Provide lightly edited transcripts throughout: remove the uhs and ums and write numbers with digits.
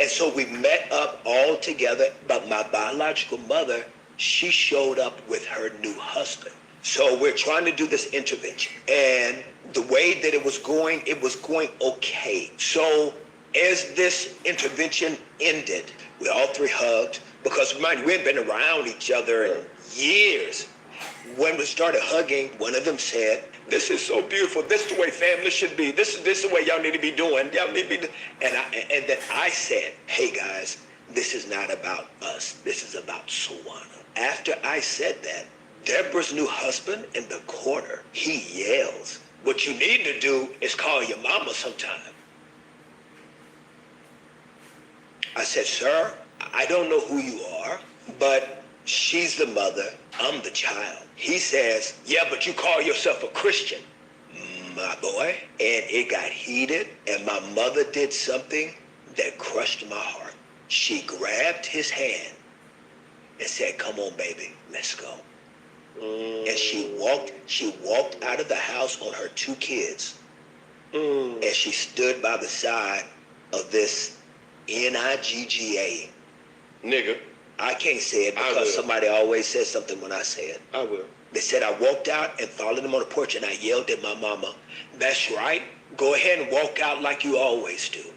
And so we met up all together, but my biological mother, she showed up with her new husband. So we're trying to do this intervention. And the way that it was going okay. So as this intervention ended, we all three hugged, because mind you, we had been around each other in years. When we started hugging, one of them said, "This is so beautiful. This is the way family should be. This is the way y'all need to be doing. Y'all need to be." And then I said, "Hey guys, this is not about us. This is about Sawana." After I said that, Deborah's new husband in the corner, he yells, "What you need to do is call your mama sometime." I said, "Sir, I don't know who you are, but she's the mother, I'm the child." He says, "Yeah, but you call yourself a Christian, my boy." And it got heated, and my mother did something that crushed my heart. She grabbed his hand and said, "Come on, baby, let's go." And she walked out of the house on her two kids. And she stood by the side of this Nigga. Nigga. I can't say it because somebody always says something when I say it. I will. They said I walked out and followed them on the porch, and I yelled at my mama, "That's right. Go ahead and walk out like you always do."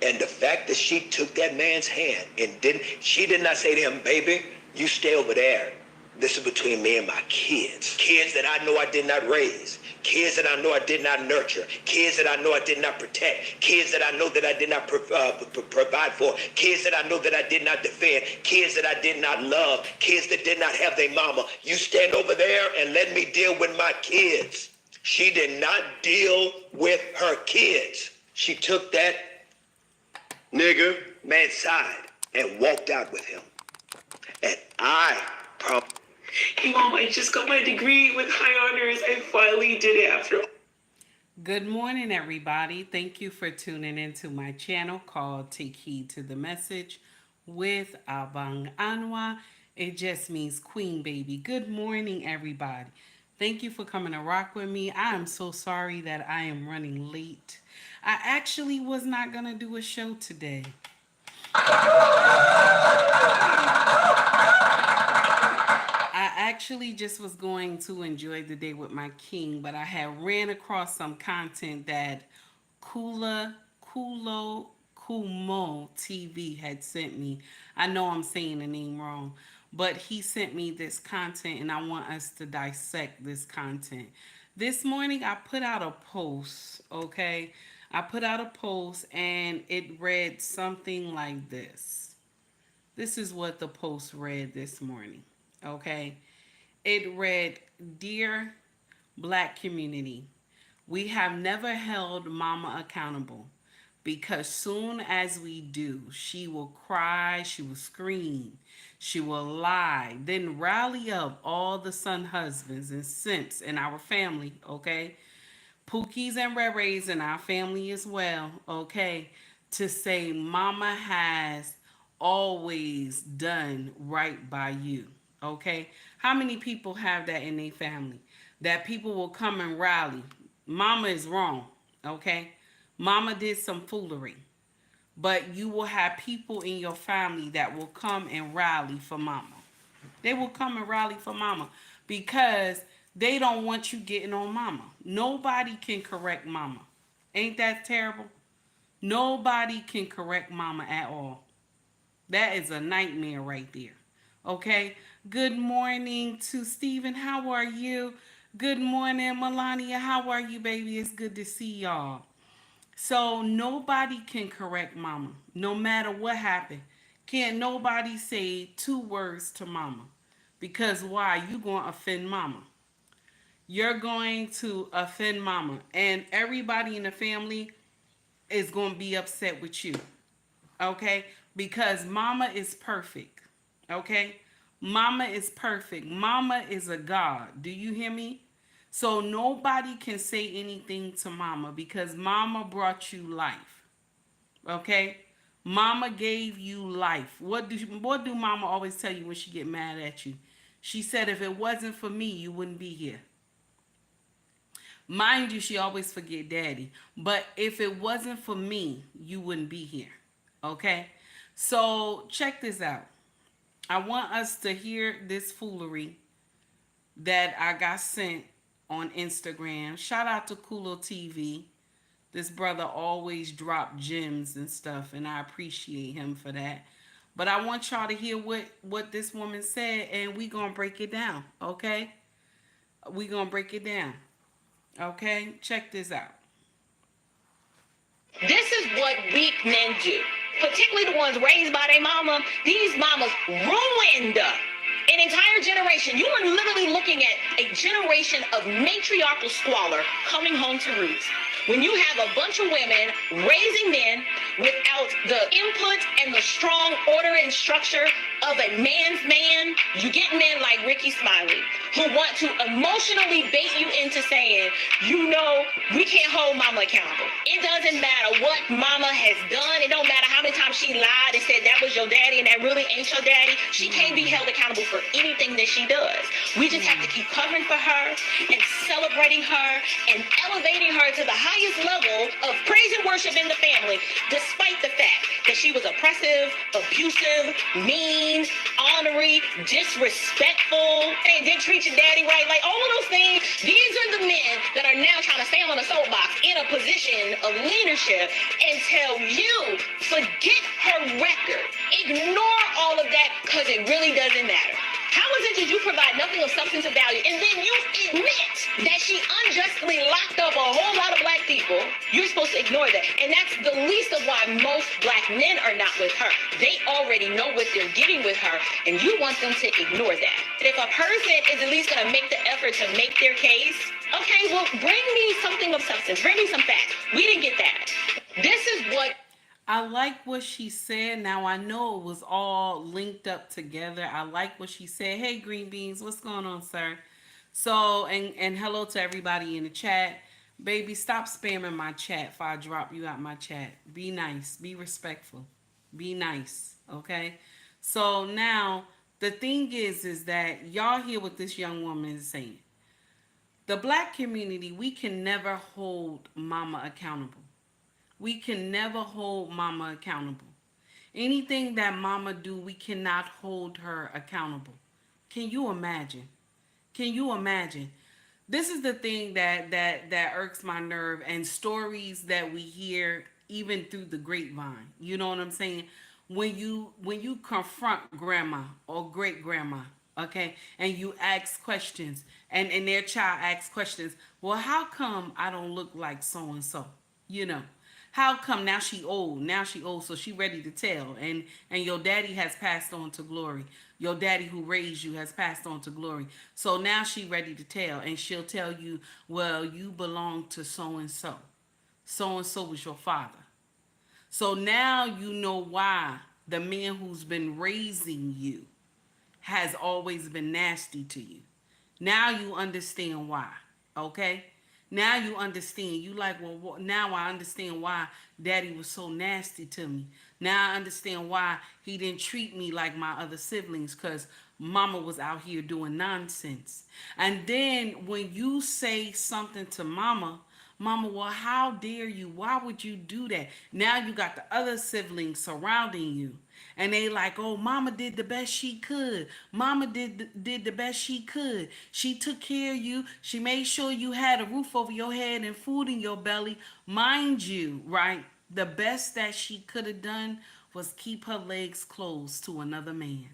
And the fact that she took that man's hand and she did not say to him, "Baby, you stay over there. This is between me and my kids. Kids that I know I did not raise. Kids that I know I did not nurture. Kids that I know I did not protect. Kids that I know that I did not provide for. Kids that I know that I did not defend. Kids that I did not love. Kids that did not have their mama. You stand over there and let me deal with my kids." She did not deal with her kids. She took that Nigga. man's side and walked out with him. And Hey Mom, I just got my degree with high honors. I finally did it after. Good morning, everybody. Thank you for tuning into my channel called Take Heed to the Message with Abang Anwa. It just means Queen Baby. Good morning, everybody. Thank you for coming to rock with me. I am so sorry that I am running late. I actually was not going to do a show today. I actually just was going to enjoy the day with my king, but I had ran across some content that Kumo TV had sent me. I know I'm saying the name wrong, but he sent me this content and I want us to dissect this content. This morning I put out a post, okay? I put out a post and it read something like this. This is what the post read this morning. Okay, it read, "Dear Black community, we have never held Mama accountable because soon as we do, she will cry, she will scream, she will lie, then rally up all the son husbands and simps in our family, okay? Pookies and Reres in our family as well, okay? To say Mama has always done right by you." Okay, how many people have that in their family? That people will come and rally. Mama is wrong. Okay, Mama did some foolery, but you will have people in your family that will come and rally for Mama. They will come and rally for Mama because they don't want you getting on Mama. Nobody can correct Mama. Ain't that terrible? Nobody can correct Mama at all. That is a nightmare right there. Okay. Good morning to Stephen. How are you? Good morning, Melania. How are you, baby? It's good to see y'all. So nobody can correct Mama, no matter what happened. Can't nobody say two words to Mama. Because why? You going to offend Mama. You're going to offend Mama. And everybody in the family is going to be upset with you. Okay? Because Mama is perfect. Okay? Mama is perfect. Mama is a God. Do you hear me? So nobody can say anything to Mama because Mama brought you life. Okay? Mama gave you life. What do Mama always tell you when she get mad at you? She said, "If it wasn't for me, you wouldn't be here." Mind you, she always forget daddy. But if it wasn't for me, you wouldn't be here. Okay? So check this out. I want us to hear this foolery that I got sent on Instagram. Shout out to Kulo TV. This brother always drop gems and stuff, and I appreciate him for that. But I want y'all to hear what this woman said, and we gonna break it down, okay? We gonna break it down, okay? Check this out. This is what weak men do, particularly the ones raised by their mama. These mamas ruined an entire generation. You are literally looking at a generation of matriarchal squalor coming home to roost. When you have a bunch of women raising men without the input and the strong order and structure of a man's man, you get men like Ricky Smiley who want to emotionally bait you into saying, you know, we can't hold mama accountable. It doesn't matter what mama has done. It don't matter how many times she lied and said that was your daddy and that really ain't your daddy. She can't be held accountable for anything that she does. We just have to keep covering for her and celebrating her and elevating her to the highest level of praise and worship in the family, despite the fact that she was oppressive, abusive, mean, ornery, disrespectful, and didn't treat your daddy right. Like all of those things, these are the men that are now trying to stand on a soapbox in a position of leadership and tell you, forget her record. Ignore all of that because it really doesn't matter. How is it that you provide nothing of substantive value and then you admit that she unjustly locked up a whole lot of black people? You're supposed to ignore that. And that's the least of why most black men are not with her. They already know what they're getting with her, and you want them to ignore that. And if a person is at least going to make the effort to make their case, okay, well, bring me something of substance. Bring me some facts. We didn't get that. This is what... I like what she said. Now I know it was all linked up together. I like what she said. Hey, Green Beans, what's going on, sir? So, and hello to everybody in the chat. Baby, stop spamming my chat if I drop you out my chat. Be nice. Be respectful. Be nice. Okay? So now the thing is that y'all hear what this young woman is saying. The black community, we can never hold mama accountable. We can never hold mama accountable. Anything that mama do, we cannot hold her accountable. Can you imagine? Can you imagine? This is the thing that irks my nerve, and stories that we hear even through the grapevine. You know what I'm saying? When you confront grandma or great grandma, okay, and you ask questions, and their child asks questions, well, how come I don't look like so and so? You know, how come now she old? Now she old, so she ready to tell. And your daddy has passed on to glory. Your daddy who raised you has passed on to glory. So now she ready to tell, and she'll tell you, well, you belong to so and so. So and so was your father. So now you know why the man who's been raising you has always been nasty to you. Now you understand why. Okay? Now you understand. You like, well, now I understand why daddy was so nasty to me. Now I understand why he didn't treat me like my other siblings, because mama was out here doing nonsense. And then when you say something to mama, mama, well, how dare you? Why would you do that? Now you got the other siblings surrounding you. And they like, oh, mama did the best she could. Mama did the best she could. She took care of you. She made sure you had a roof over your head and food in your belly. Mind you, right? The best that she could have done was keep her legs closed to another man.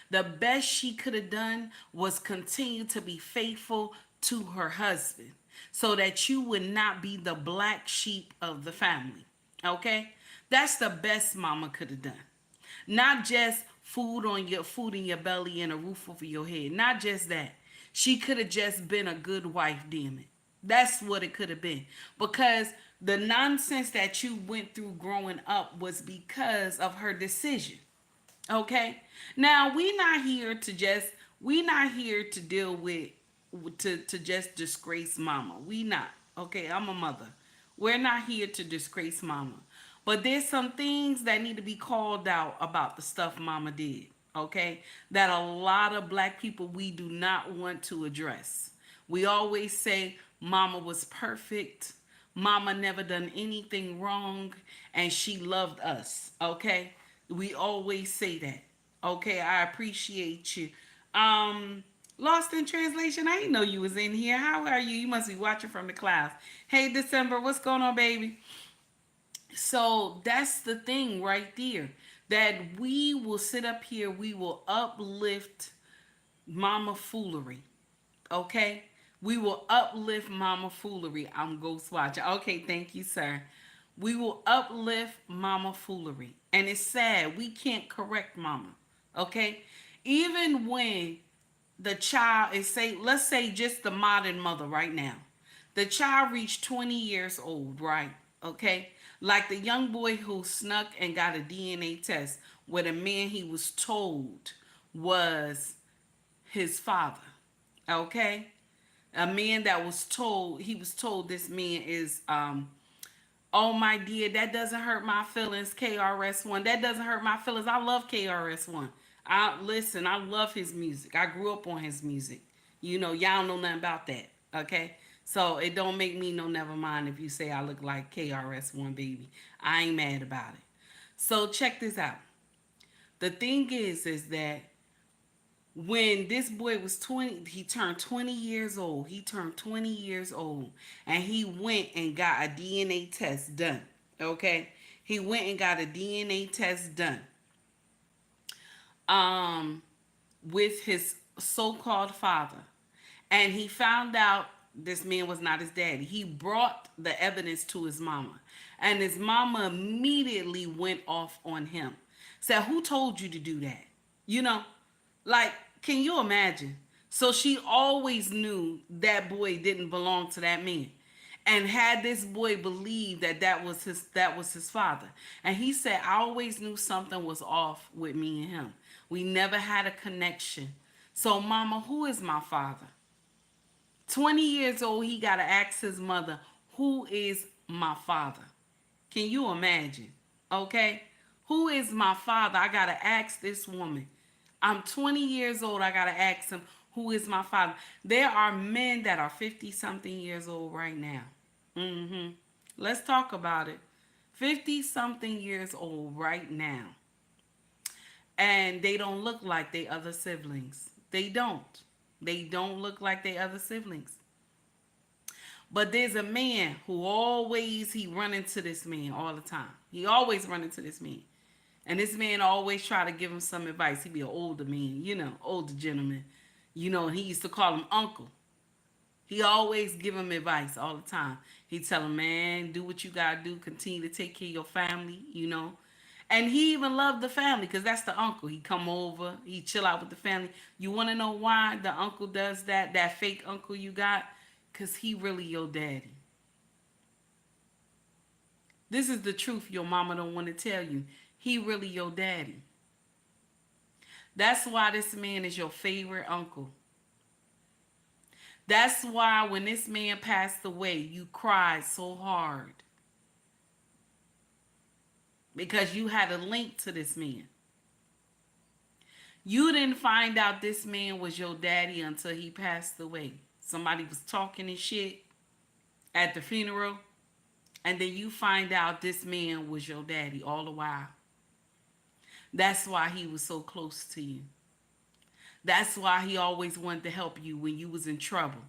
The best she could have done was continue to be faithful to her husband so that you would not be the black sheep of the family. Okay? That's the best mama could have done. Not just food in your belly and a roof over your head. Not just that. She could have just been a good wife, damn it. That's what it could have been. Because the nonsense that you went through growing up was because of her decision. Okay? Now, we're not here to deal with to just disgrace mama. We not. Okay, I'm a mother. We're not here to disgrace mama. But there's some things that need to be called out about the stuff mama did, okay? That a lot of black people, we do not want to address. We always say Mama was perfect. Mama never done anything wrong, and she loved us. Okay, we always say that. Okay, I appreciate you. Um, Lost in translation. I didn't know you was in here. How are you? You must be watching from the clouds. Hey, December, what's going on, baby? So that's the thing right there. That we will sit up here, we will uplift mama foolery. Okay? We will uplift mama foolery. I'm ghost watching. Okay, thank you, sir. We will uplift mama foolery. And it's sad. We can't correct mama. Okay? Even when the child is, say, let's say just the modern mother right now. The child reached 20 years old, right? Okay? Like the young boy who snuck and got a DNA test with a man he was told was his father. Okay? A man that was told, he was told this man is oh my dear, that doesn't hurt my feelings. KRS-One, that doesn't hurt my feelings. I love KRS-One. I listen, I love his music. I grew up on his music. You know, y'all don't know nothing about that. Okay? So it don't make me no never mind if you say I look like KRS-One, baby. I ain't mad about it. So check this out. The thing is that when this boy was 20, he turned 20 years old. He turned 20 years old and he went and got a DNA test done. Okay? He went and got a DNA test done. With his so-called father. And he found out this man was not his daddy. He brought the evidence to his mama. And his mama immediately went off on him. Said, who told you to do that? You know, like, can you imagine? So she always knew that boy didn't belong to that man. And had this boy believe that that was his father. And he said, I always knew something was off with me and him. We never had a connection. So, mama, who is my father? 20 years old, he got to ask his mother, who is my father? Can you imagine? Okay? Who is my father? I got to ask this woman. I'm 20 years old. I got to ask him, who is my father? There are men that are 50 something years old right now. Let's talk about it. 50 something years old right now. And they don't look like they other siblings. They don't. They don't look like they other siblings. But there's a man who always, he run into this man all the time. He always run into this man. And this man always try to give him some advice. He be an older man, you know, older gentleman. You know, he used to call him uncle. He always give him advice all the time. He tell him, man, do what you got to do. Continue to take care of your family, you know. And he even loved the family because that's the uncle. He come over, he chill out with the family. You want to know why the uncle does that? That fake uncle you got? Because he really your daddy. This is the truth your mama don't want to tell you. He really your daddy. That's why this man is your favorite uncle. That's why when this man passed away, you cried so hard. Because you had a link to this man. You didn't find out this man was your daddy until he passed away. Somebody was talking and shit at the funeral. And then you find out this man was your daddy all the while. That's why he was so close to you. That's why he always wanted to help you when you was in trouble.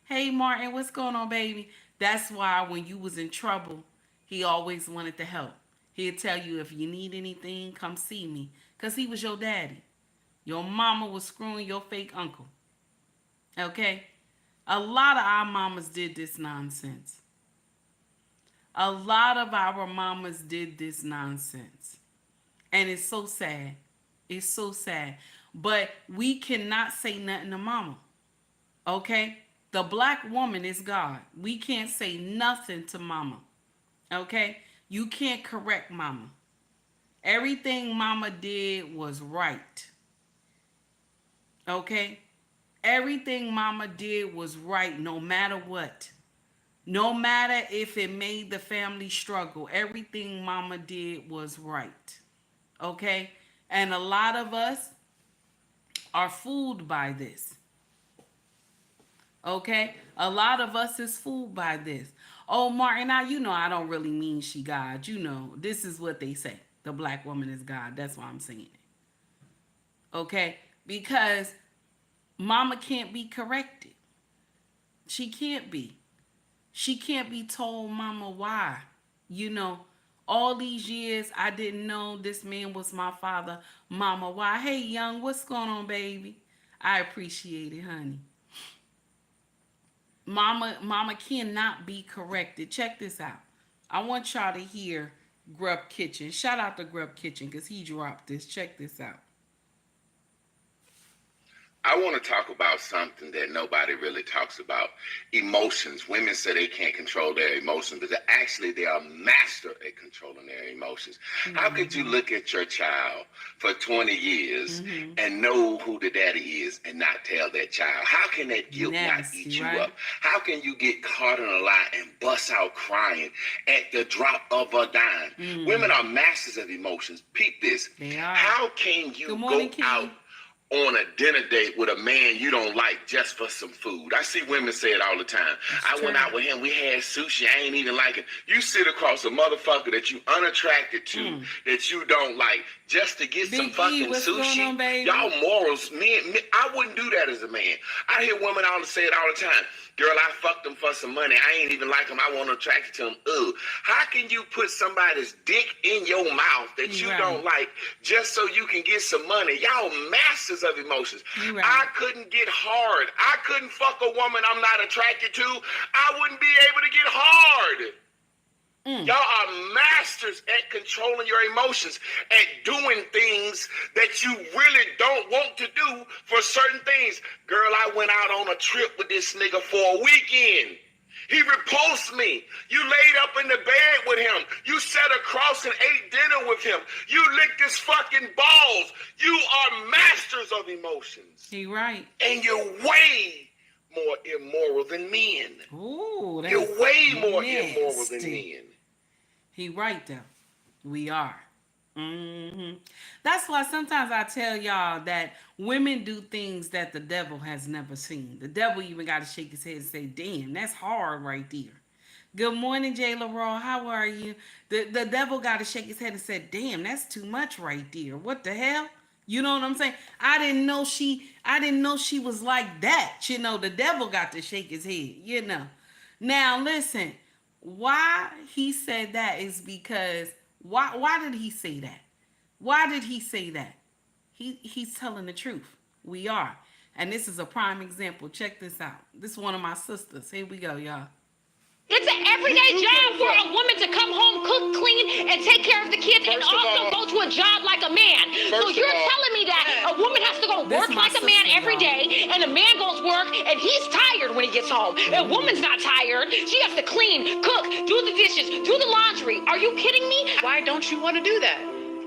Hey, Martin, what's going on, baby? That's why when you was in trouble, he always wanted to help. He'd tell you, if you need anything, come see me. Because he was your daddy. Your mama was screwing your fake uncle. Okay? A lot of our mamas did this nonsense. A lot of our mamas did this nonsense. And it's so sad. It's so sad. But we cannot say nothing to mama. Okay? The black woman is God. We can't say nothing to mama. Okay? You can't correct mama. Everything mama did was right. Okay? Everything mama did was right no matter what. No matter if it made the family struggle. Everything mama did was right. Okay? And a lot of us are fooled by this. Okay? A lot of us is fooled by this. Oh, Martin, now you know I don't really mean she God. You know, this is what they say. The black woman is God. That's why I'm saying it. Okay? Because mama can't be corrected. She can't be. She can't be told mama why. You know, all these years I didn't know this man was my father. Mama, why? Hey, young, what's going on, baby? I appreciate it, honey. Mama cannot be corrected. Check this out. I want y'all to hear Grub Kitchen. Shout out to Grub Kitchen because he dropped this. Check this out. I want to talk about something that nobody really talks about. Emotions. Women say they can't control their emotions, but actually they are master at controlling their emotions. Mm-hmm. How could you look at your child for 20 years and know who the daddy is and not tell that child? How can that guilt not eat you up? How can you get caught in a lie and bust out crying at the drop of a dime? Women are masters of emotions. Peep this. They are. How can you go out on a dinner date with a man you don't like just for some food? I see women say it all the time. I went out with him, we had sushi, I ain't even like it. You sit across a motherfucker that you unattracted to, that you don't like, just to get some fucking sushi. Y'all morals, men, I wouldn't do that as a man. I hear women all say it all the time. Girl, I fucked him for some money. I ain't even like him. I want to attract you to him. Ugh. How can you put somebody's dick in your mouth that you don't like just so you can get some money? Y'all masters of emotions. I couldn't get hard. I couldn't fuck a woman I'm not attracted to. I wouldn't be able to get hard. Y'all are masters at controlling your emotions, at doing things that you really don't want to do for certain things. Girl, I went out on a trip with this nigga for a weekend. He repulsed me. You laid up in the bed with him. You sat across and ate dinner with him. You licked his fucking balls. You are masters of emotions. He right. And you're way more immoral than men. Ooh, that's you're way more immoral than men. He right though. We are. That's why sometimes I tell y'all that women do things that the devil has never seen. The devil even got to shake his head and say, damn, that's hard right there. Good morning, Jay LaRaw. How are you? The devil got to shake his head and say, damn, that's too much right there. What the hell? You know what I'm saying? I didn't know she was like that. You know, the devil got to shake his head, you know. Now listen, why he said that is because why did he say that? Why did he say that? He's telling the truth. We are. And this is a prime example. Check this out. This is one of my sisters. Here we go, y'all. It's an everyday job for a woman to come home, cook, clean, and take care of the kids, and also go to a job like a man. So you're telling me that a woman has to go work like a man every day, and a man goes work, and he's tired when he gets home. A woman's not tired. She has to clean, cook, do the dishes, do the laundry. Are you kidding me? Why don't you want to do that?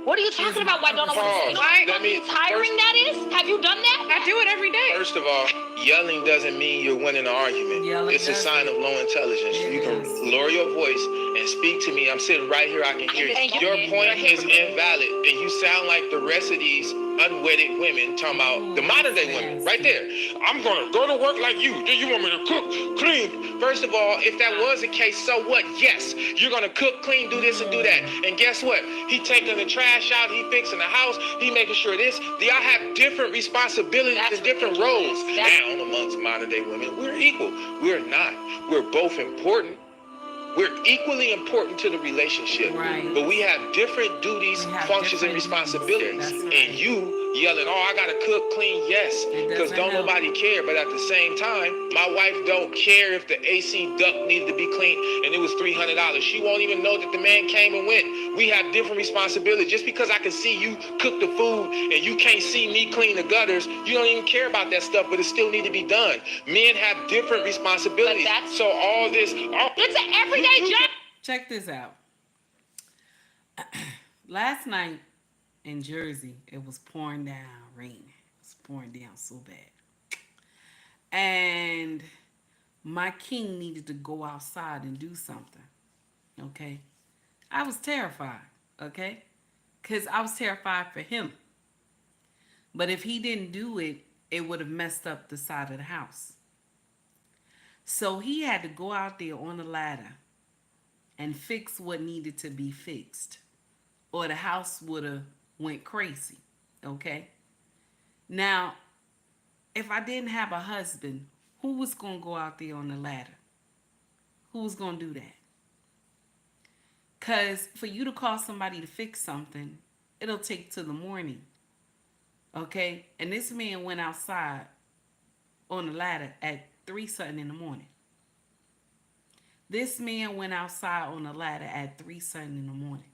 What are you talking about? Why don't I want to? How tiring that is? Have you done that? I do it every day. First of all, yelling doesn't mean you're winning an argument. It's a sign of low intelligence. You can lower your voice and speak to me. I'm sitting right here. I can hear you. Your point is invalid, and you sound like the rest of these unwedded women talking about the modern day women right there. I'm gonna go to work like you. Do you want me to cook, clean? First of all, if that was the case, so what? Yes, you're gonna cook, clean, do this and do that. And guess what? He taking the trash out, he fixing the house, he making sure this. Y'all have different responsibilities and different roles. Now, amongst modern day women, we're equal. We're not. We're both important. We're equally important to the relationship, but we have different duties, functions, and responsibilities. And you yelling, oh, I gotta cook, clean, yes, because don't nobody care. But at the same time, my wife don't care if the AC duct needed to be cleaned and it was $300. She won't even know that the man came and went. We have different responsibilities. Just because I can see you cook the food and you can't see me clean the gutters, you don't even care about that stuff, but it still need to be done. Men have different responsibilities. So all this, it's an everyday job. Check this out. Last night in Jersey, it was pouring down, raining. It was pouring down so bad. And my king needed to go outside and do something. Okay? I was terrified. Okay? Because I was terrified for him. But if he didn't do it, it would have messed up the side of the house. So he had to go out there on the ladder and fix what needed to be fixed, or the house would have went crazy. Okay? Now, if I didn't have a husband, who was going to go out there on the ladder? Who was going to do that? Because for you to call somebody to fix something, it'll take till the morning. Okay? And this man went outside on the ladder at 3 something in the morning. This man went outside on the ladder at 3 something in the morning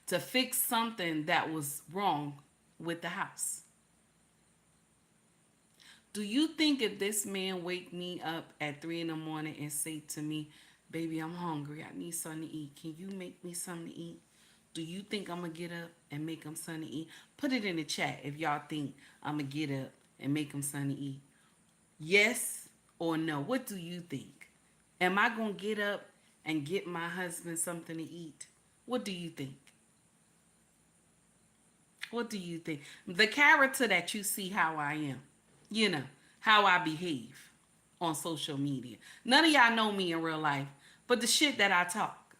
to fix something that was wrong with the house. Do you think if this man wake me up at 3 in the morning and say to me, baby, I'm hungry, I need something to eat, can you make me something to eat? Do you think I'm going to get up and make him something to eat? Put it in the chat if y'all think I'm going to get up and make him something to eat. Yes or no? What do you think? Am I going to get up and get my husband something to eat? What do you think? What do you think? The character that you see how I am, you know, how I behave on social media. None of y'all know me in real life, but the shit that I talk.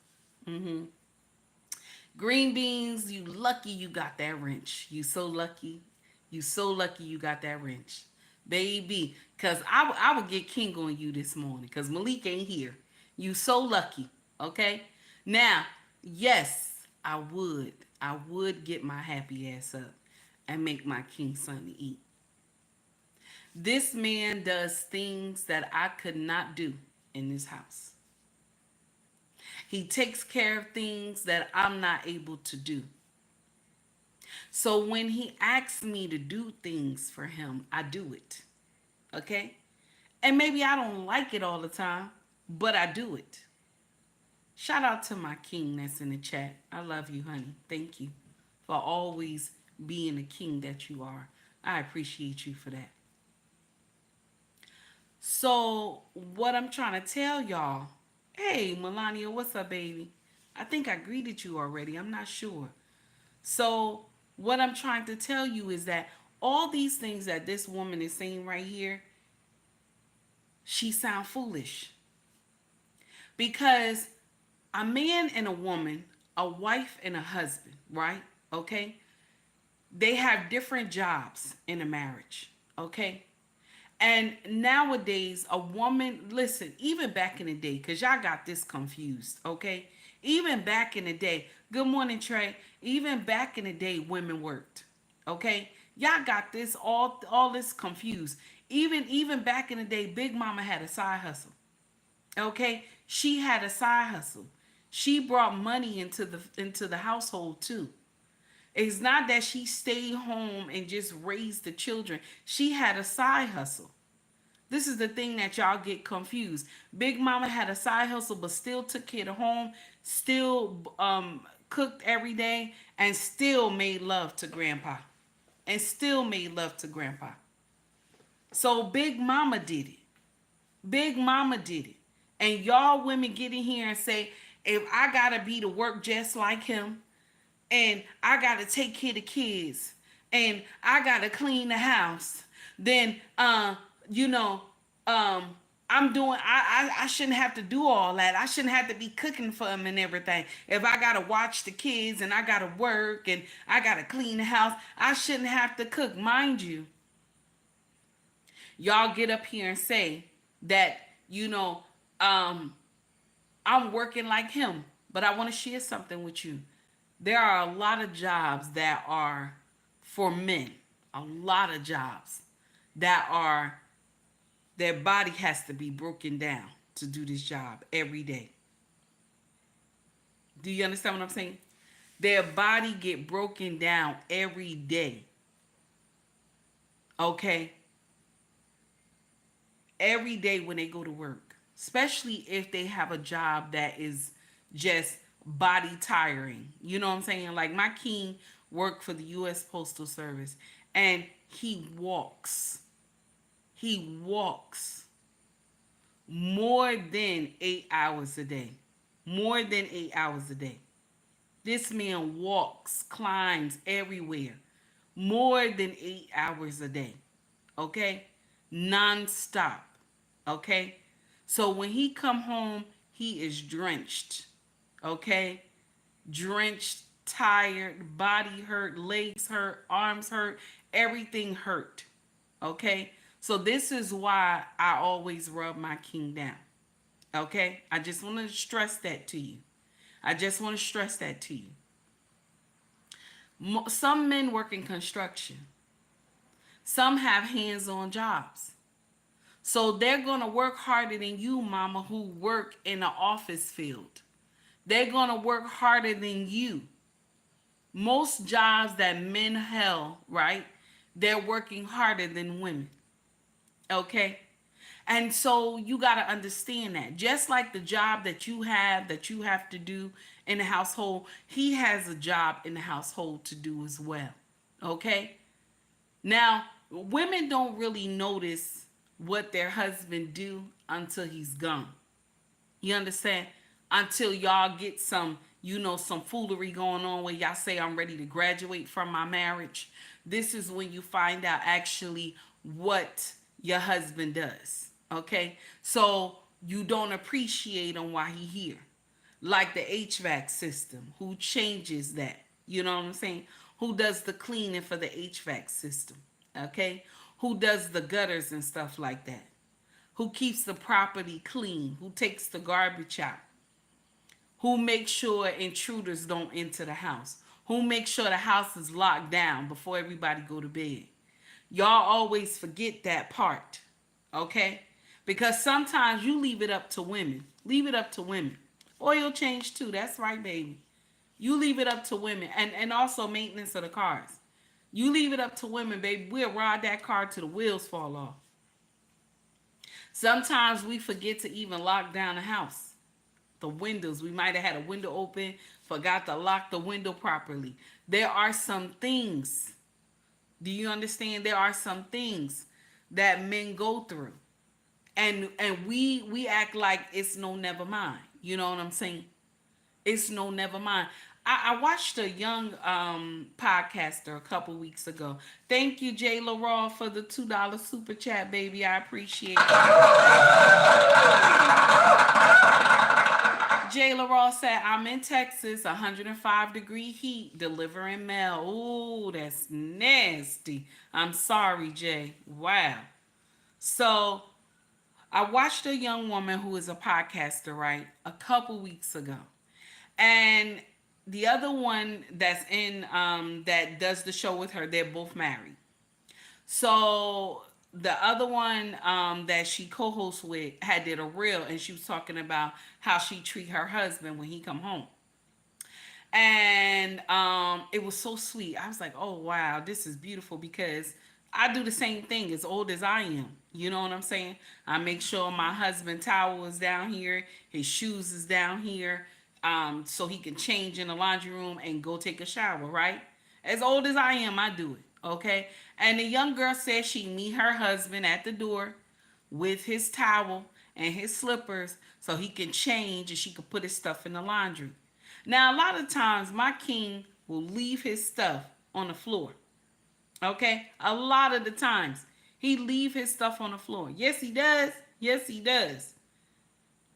Green beans, you lucky you got that wrench. You so lucky. You so lucky you got that wrench. Baby, because I would get king on you this morning because Malik ain't here. You so lucky, okay? Now, yes, I would. I would get my happy ass up and make my king son to eat. This man does things that I could not do in this house. He takes care of things that I'm not able to do. So when he asks me to do things for him, I do it. Okay? And maybe I don't like it all the time, but I do it. Shout out to my king that's in the chat. I love you, honey. Thank you for always being the king that you are. I appreciate you for that. So what I'm trying to tell y'all, hey, Melania, what's up, baby? I think I greeted you already. I'm not sure. So what I'm trying to tell you is that all these things that this woman is saying right here, she sound foolish. Because a man and a woman, a wife and a husband, right? Okay? They have different jobs in a marriage, okay? And nowadays, a woman, listen, even back in the day, because y'all got this confused, okay? Even back in the day, good morning, Trey. Even back in the day, women worked, okay? Y'all got this all this confused. Even back in the day, Big Mama had a side hustle, okay? She had a side hustle. She brought money into the household too. It's not that she stayed home and just raised the children. She had a side hustle. This is the thing that y'all get confused. Big Mama had a side hustle, but still took care of home, still cooked every day, and still made love to Grandpa. And still made love to Grandpa. So Big Mama did it. Big Mama did it. And y'all women get in here and say, if I gotta be to work just like him, and I gotta take care of the kids, and I gotta clean the house, then you know, I'm doing I shouldn't have to do all that. I shouldn't have to be cooking for him and everything. If I gotta watch the kids and I gotta work and I gotta clean the house, I shouldn't have to cook. Mind you, y'all get up here and say that, you know, I'm working like him. But I want to share something with you. There are a lot of jobs that are for men. A lot of jobs that are, their body has to be broken down to do this job every day. Do you understand what I'm saying? Their body get broken down every day. Okay? Every day when they go to work, especially if they have a job that is just body tiring. You know what I'm saying? Like my king worked for the U.S. Postal Service, and he walks more than 8 hours a day. More than 8 hours a day. This man walks, climbs everywhere. More than 8 hours a day. Okay? Non-stop. Okay? So when he come home, he is drenched. Okay? Drenched, tired, body hurt, legs hurt, arms hurt, everything hurt. Okay? So this is why I always rub my king down. Okay? I just want to stress that to you. I just want to stress that to you. Some men work in construction. Some have hands-on jobs. So they're going to work harder than you, mama, who work in the office field. They're going to work harder than you. Most jobs that men held, right? They're working harder than women. Okay? And so you got to understand that. Just like the job that you have to do in the household, he has a job in the household to do as well. Okay? Now, women don't really notice what their husband do until he's gone. You understand? Until y'all get some, some foolery going on where y'all say, I'm ready to graduate from my marriage. This is when you find out actually what your husband does. Okay? So you don't appreciate him while he here. Like the HVAC system. Who changes that? You know what I'm saying? Who does the cleaning for the HVAC system? Okay? Who does the gutters and stuff like that? Who keeps the property clean? Who takes the garbage out? Who makes sure intruders don't enter the house? Who makes sure the house is locked down before everybody go to bed? Y'all always forget that part, okay? Because sometimes you leave it up to women. Leave it up to women. Oil change too, that's right, baby. You leave it up to women. And also maintenance of the cars. You leave it up to women, baby. We'll ride that car till the wheels fall off. Sometimes we forget to even lock down the house. The windows. We might have had a window open, forgot to lock the window properly. There are some things. Do you understand? There are some things that men go through. And we act like it's no never mind. You know what I'm saying? It's no never mind. I watched a young podcaster a couple weeks ago. Thank you, Jay LaRaw, for the $2 super chat, baby. I appreciate it. Jay LaRaw said, I'm in Texas, 105-degree heat, delivering mail. Ooh, that's nasty. I'm sorry, Jay. Wow. So I watched a young woman who is a podcaster, right, a couple weeks ago. And the other one that's in that does the show with her, they're both married. So the other one that she co-hosts with had did a reel, and she was talking about how she treat her husband when he come home. And it was so sweet. I was like, oh wow, this is beautiful, because I do the same thing as old as I am. You know what I'm saying? I make sure my husband's towel is down here, his shoes is down here, so he can change in the laundry room and go take a shower, right? As old as I am, I do it, okay? And the young girl said she meet her husband at the door with his towel and his slippers so he can change and she could put his stuff in the laundry. Now, a lot of times, my king will leave his stuff on the floor, okay? A lot of the times, he leave his stuff on the floor. Yes, he does. Yes, he does.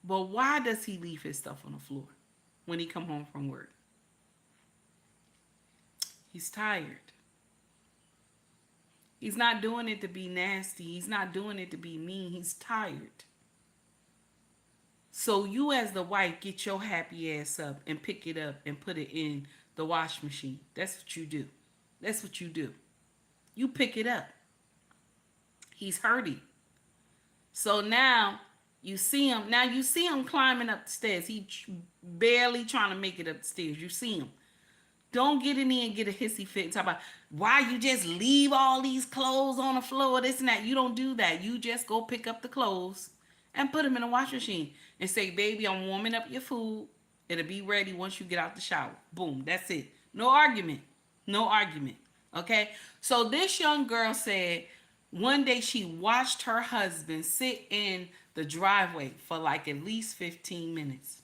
But why does he leave his stuff on the floor when he come home from work? He's tired. He's not doing it to be nasty. He's not doing it to be mean. He's tired. So you as the wife, get your happy ass up and pick it up and put it in the wash machine. That's what you do. That's what you do. You pick it up. He's hurting. So now you see him. Now you see him climbing up the stairs. He barely trying to make it up the stairs. You see him. Don't get in there and get a hissy fit and talk about why you just leave all these clothes on the floor, this and that. You don't do that. You just go pick up the clothes and put them in the washing machine and say, baby, I'm warming up your food. It'll be ready once you get out the shower. Boom. That's it. No argument. No argument. Okay? So this young girl said one day she watched her husband sit in the driveway for like at least 15 minutes.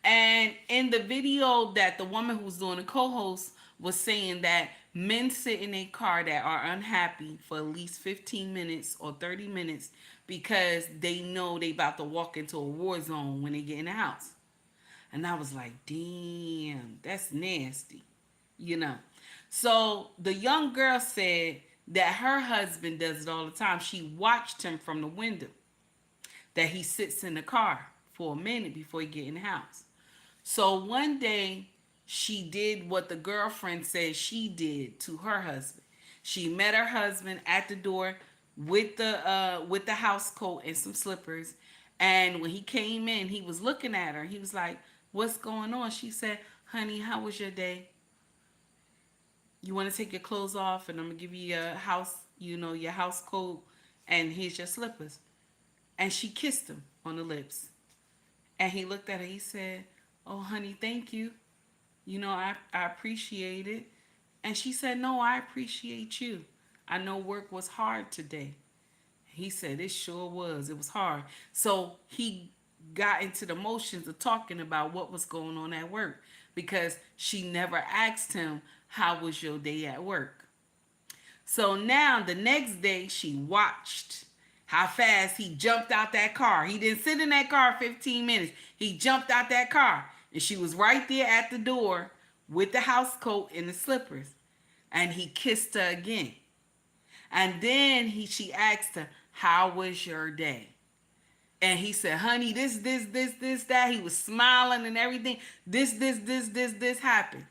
And in the video that the woman who was doing the co-host was saying that Men sit in a car that are unhappy for at least 15 minutes or 30 minutes because they know they about to walk into a war zone when they get in the house. And I was like, damn, that's nasty, you know. So the young girl said that her husband does it all the time. She watched him from the window, that he sits in the car for a minute before he get in the house. So one day she did what the girlfriend said she did to her husband. She met her husband at the door with the house coat and some slippers. And when he came in, he was looking at her. He was like, "What's going on?" She said, "Honey, how was your day? You want to take your clothes off and I'm going to give you your house, your house coat, and here's your slippers." And she kissed him on the lips. And he looked at her. He said, "Oh, honey, thank you. I appreciate it." And she said, "No, I appreciate you. I know work was hard today." He said, "It sure was. It was hard." So he got into the motions of talking about what was going on at work because she never asked him, "How was your day at work?" So now the next day she watched how fast he jumped out that car. He didn't sit in that car 15 minutes. He jumped out that car. And she was right there at the door with the house coat and the slippers. And he kissed her again. And then she asked her, "How was your day?" And he said, "Honey, this, that." He was smiling and everything. This happened.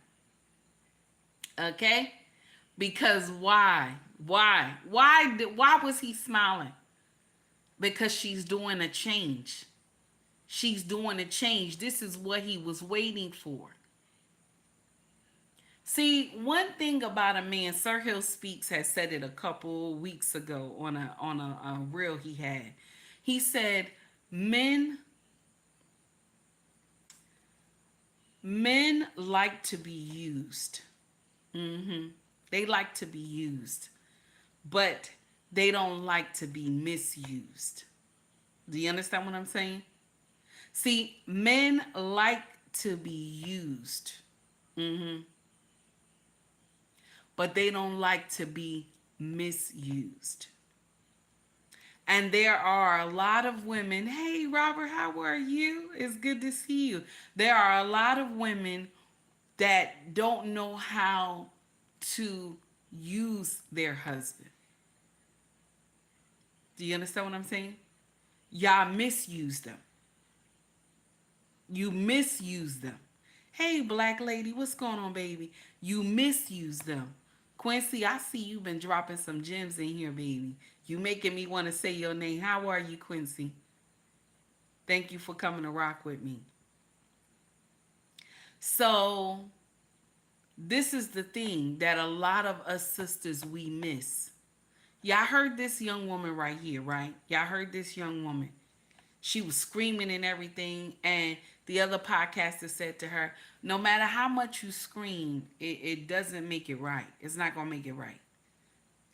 Okay? Because why? Why was he smiling? Because she's doing a change. She's doing a change. This is what he was waiting for. See, one thing about a man, Sir Hill Speaks has said it a couple weeks ago on a reel he had. He said, men like to be used. They like to be used. But they don't like to be misused. Do you understand what I'm saying? See, men like to be used. But they don't like to be misused. And there are a lot of women. Hey, Robert, how are you? It's good to see you. There are a lot of women that don't know how to use their husband. Do you understand what I'm saying? Y'all misuse them. You misuse them. Hey, black lady, what's going on, baby? You misuse them. Quincy, I see you've been dropping some gems in here, baby. You making me want to say your name. How are you, Quincy? Thank you for coming to rock with me. So, this is the thing that a lot of us sisters, we miss. Y'all heard this young woman right here, right? Y'all heard this young woman. She was screaming and everything. And the other podcaster said to her, no matter how much you scream, it doesn't make it right. It's not going to make it right.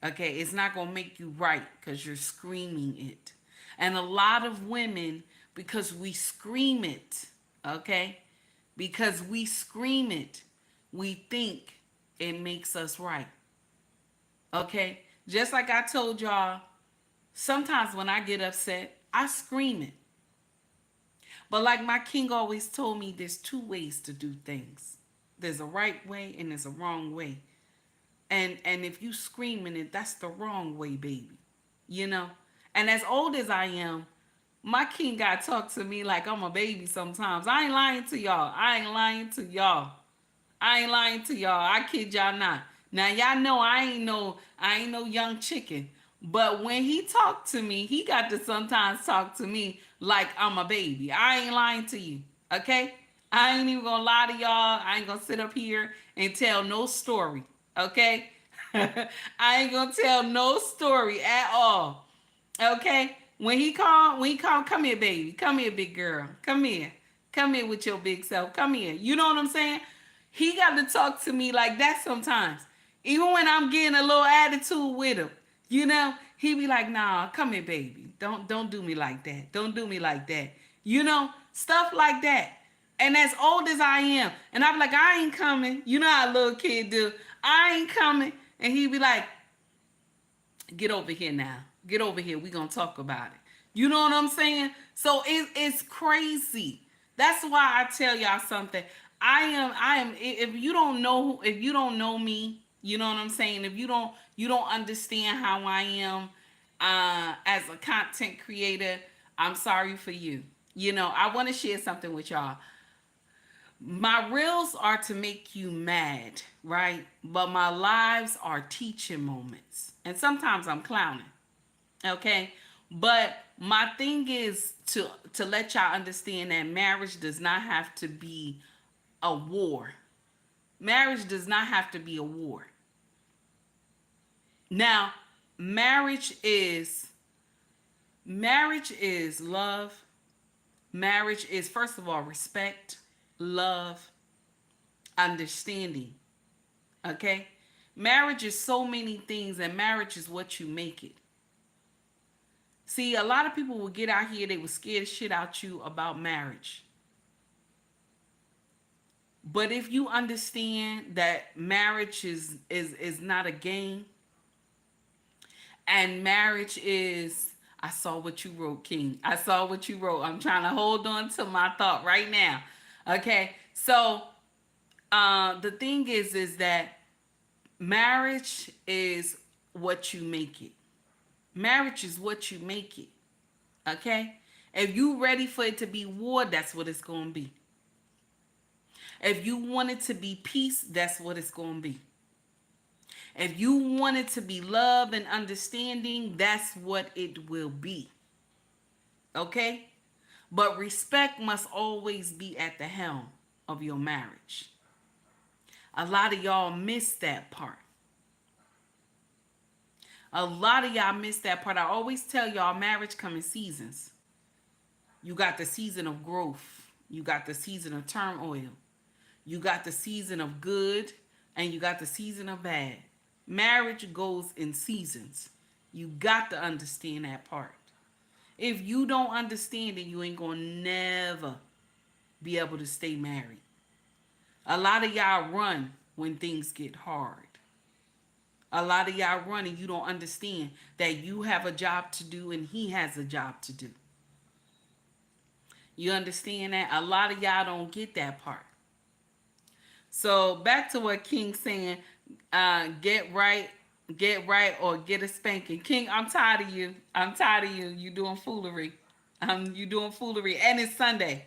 Okay? It's not going to make you right because you're screaming it. And a lot of women, because we scream it, okay? Because we scream it, we think it makes us right. Okay? Just like I told y'all, sometimes when I get upset, I scream it. But like my king always told me, there's two ways to do things. There's a right way and there's a wrong way. And if you screaming it, that's the wrong way, baby. You know? And as old as I am, my king got to talk to me like I'm a baby sometimes. I ain't lying to y'all. I ain't lying to y'all. I kid y'all not. Now y'all know I ain't no young chicken. But when he talked to me, he got to sometimes talk to me like I'm a baby. I ain't lying to you. Okay? I ain't even gonna lie to y'all. I ain't gonna sit up here and tell no story. Okay? I ain't gonna tell no story at all. Okay? When he come, come here, baby. Come here, big girl. Come here. Come here with your big self. Come here. You know what I'm saying? He got to talk to me like that sometimes. Even when I'm getting a little attitude with him. You know, he be like, "Nah, come here, baby. Don't do me like that. Don't do me like that." You know, stuff like that. And as old as I am, and I'm like, "I ain't coming." You know how a little kid do. I ain't coming. And he'd be like, get over here now. Get over here. We're going to talk about it. You know what I'm saying? So it's crazy. That's why I tell y'all something. I am, if you don't know me, you know what I'm saying? If you don't understand how I am as a content creator, I'm sorry for you. You know, I want to share something with y'all. My reels are to make you mad, right? But my lives are teaching moments. And sometimes I'm clowning. Okay? But my thing is to let y'all understand that marriage does not have to be a war. Marriage does not have to be a war. Now, marriage is love. Marriage is, first of all, respect, love, understanding. Okay? Marriage is so many things, and marriage is what you make it. See, a lot of people will get out here, they will scare the shit out you about marriage. But if you understand that marriage is not a game, and marriage is, I saw what you wrote, King. I saw what you wrote. I'm trying to hold on to my thought right now. Okay, so the thing is that marriage is what you make it. Marriage is what you make it. Okay? If you ready for it to be war, that's what it's going to be. If you want it to be peace, that's what it's going to be. If you want it to be love and understanding, that's what it will be. Okay? But respect must always be at the helm of your marriage. A lot of y'all miss that part. A lot of y'all miss that part. I always tell y'all marriage comes in seasons. You got the season of growth. You got the season of turmoil. You got the season of good. And you got the season of bad. Marriage goes in seasons. You got to understand that part. If you don't understand it, you ain't going to never be able to stay married. A lot of y'all run when things get hard. A lot of y'all run and you don't understand that you have a job to do and he has a job to do. You understand that? A lot of y'all don't get that part. So back to what King's saying, get right or get a spanking. King, I'm tired of you. I'm tired of you. You doing foolery. You doing foolery. And it's Sunday.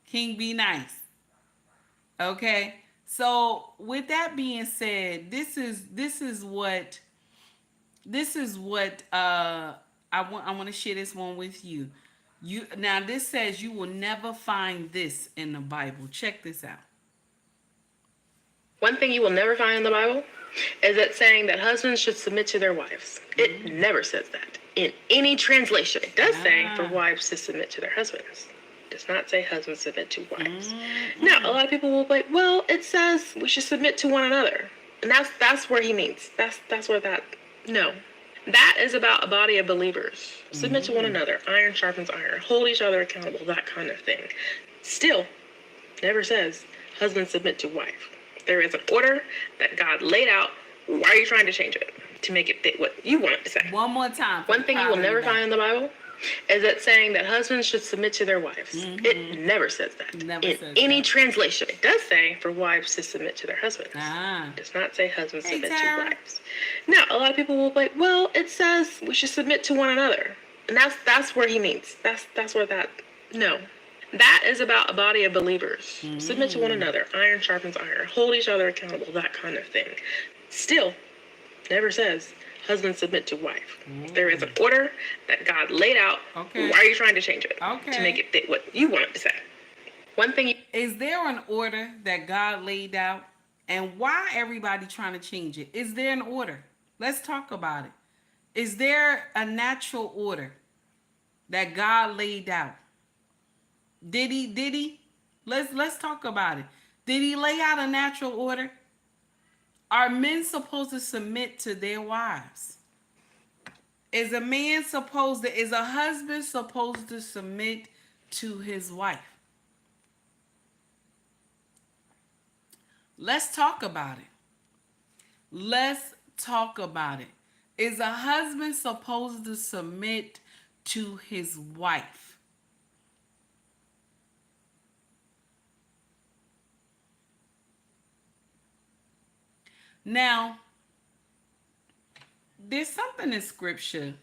King, be nice. Okay? So with that being said, this is what I want to share this one with you. Now this says you will never find this in the Bible. Check this out. One thing you will never find in the Bible is it saying that husbands should submit to their wives. It never says that in any translation. It does say for wives to submit to their husbands. It does not say husbands submit to wives. Now, a lot of people will be like, well, it says we should submit to one another. And that's where he means. That's where that, no. That is about a body of believers. Submit to one another. Iron sharpens iron. Hold each other accountable. That kind of thing. Still, never says husband submit to wife. There is an order that God laid out. Why are you trying to change it? To make it fit what you want it to say. One more time. One thing you will never find in the Bible is it saying that husbands should submit to their wives. It never says that in any translation. It does say for wives to submit to their husbands. It does not say husbands submit to wives. Now, a lot of people will be like, well, it says we should submit to one another. And that's where he means. That's where that, no. That is about a body of believers. Submit to one another. Iron sharpens iron. Hold each other accountable. That kind of thing. Still, never says husband submit to wife. There is an order that God laid out. Why are you trying to change it? To make it fit what you want it to say. One thing is there an order that God laid out? And why everybody trying to change it? Is there an order? Let's talk about it. Is there a natural order that God laid out? Did he? Let's talk about it. Did he lay out a natural order? Are men supposed to submit to their wives? Is a husband supposed to submit to his wife? Let's talk about it. Let's talk about it. Is a husband supposed to submit to his wife? Now, there's something in scripture,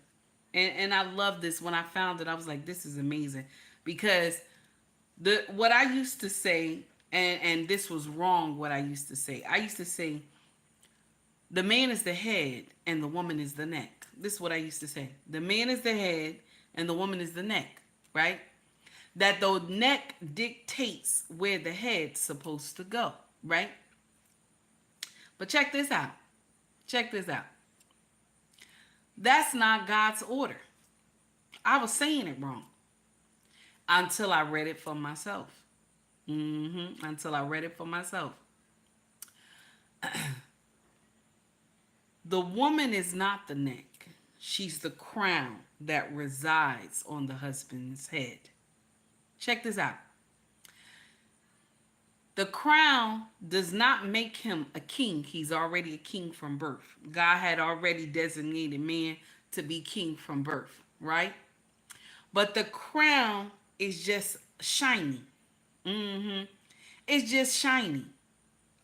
and I love this. When I found it, I was like, this is amazing. Because what I used to say, and this was wrong, what I used to say. I used to say, the man is the head and the woman is the neck. This is what I used to say. The man is the head and the woman is the neck, right? That the neck dictates where the head's supposed to go, right? But check this out. Check this out. That's not God's order. I was saying it wrong until I read it for myself. Until I read it for myself. The woman is not the neck. She's the crown that resides on the husband's head. Check this out. The crown does not make him a king. He's already a king from birth. God had already designated man to be king from birth, right? But the crown is just shiny. It's just shiny.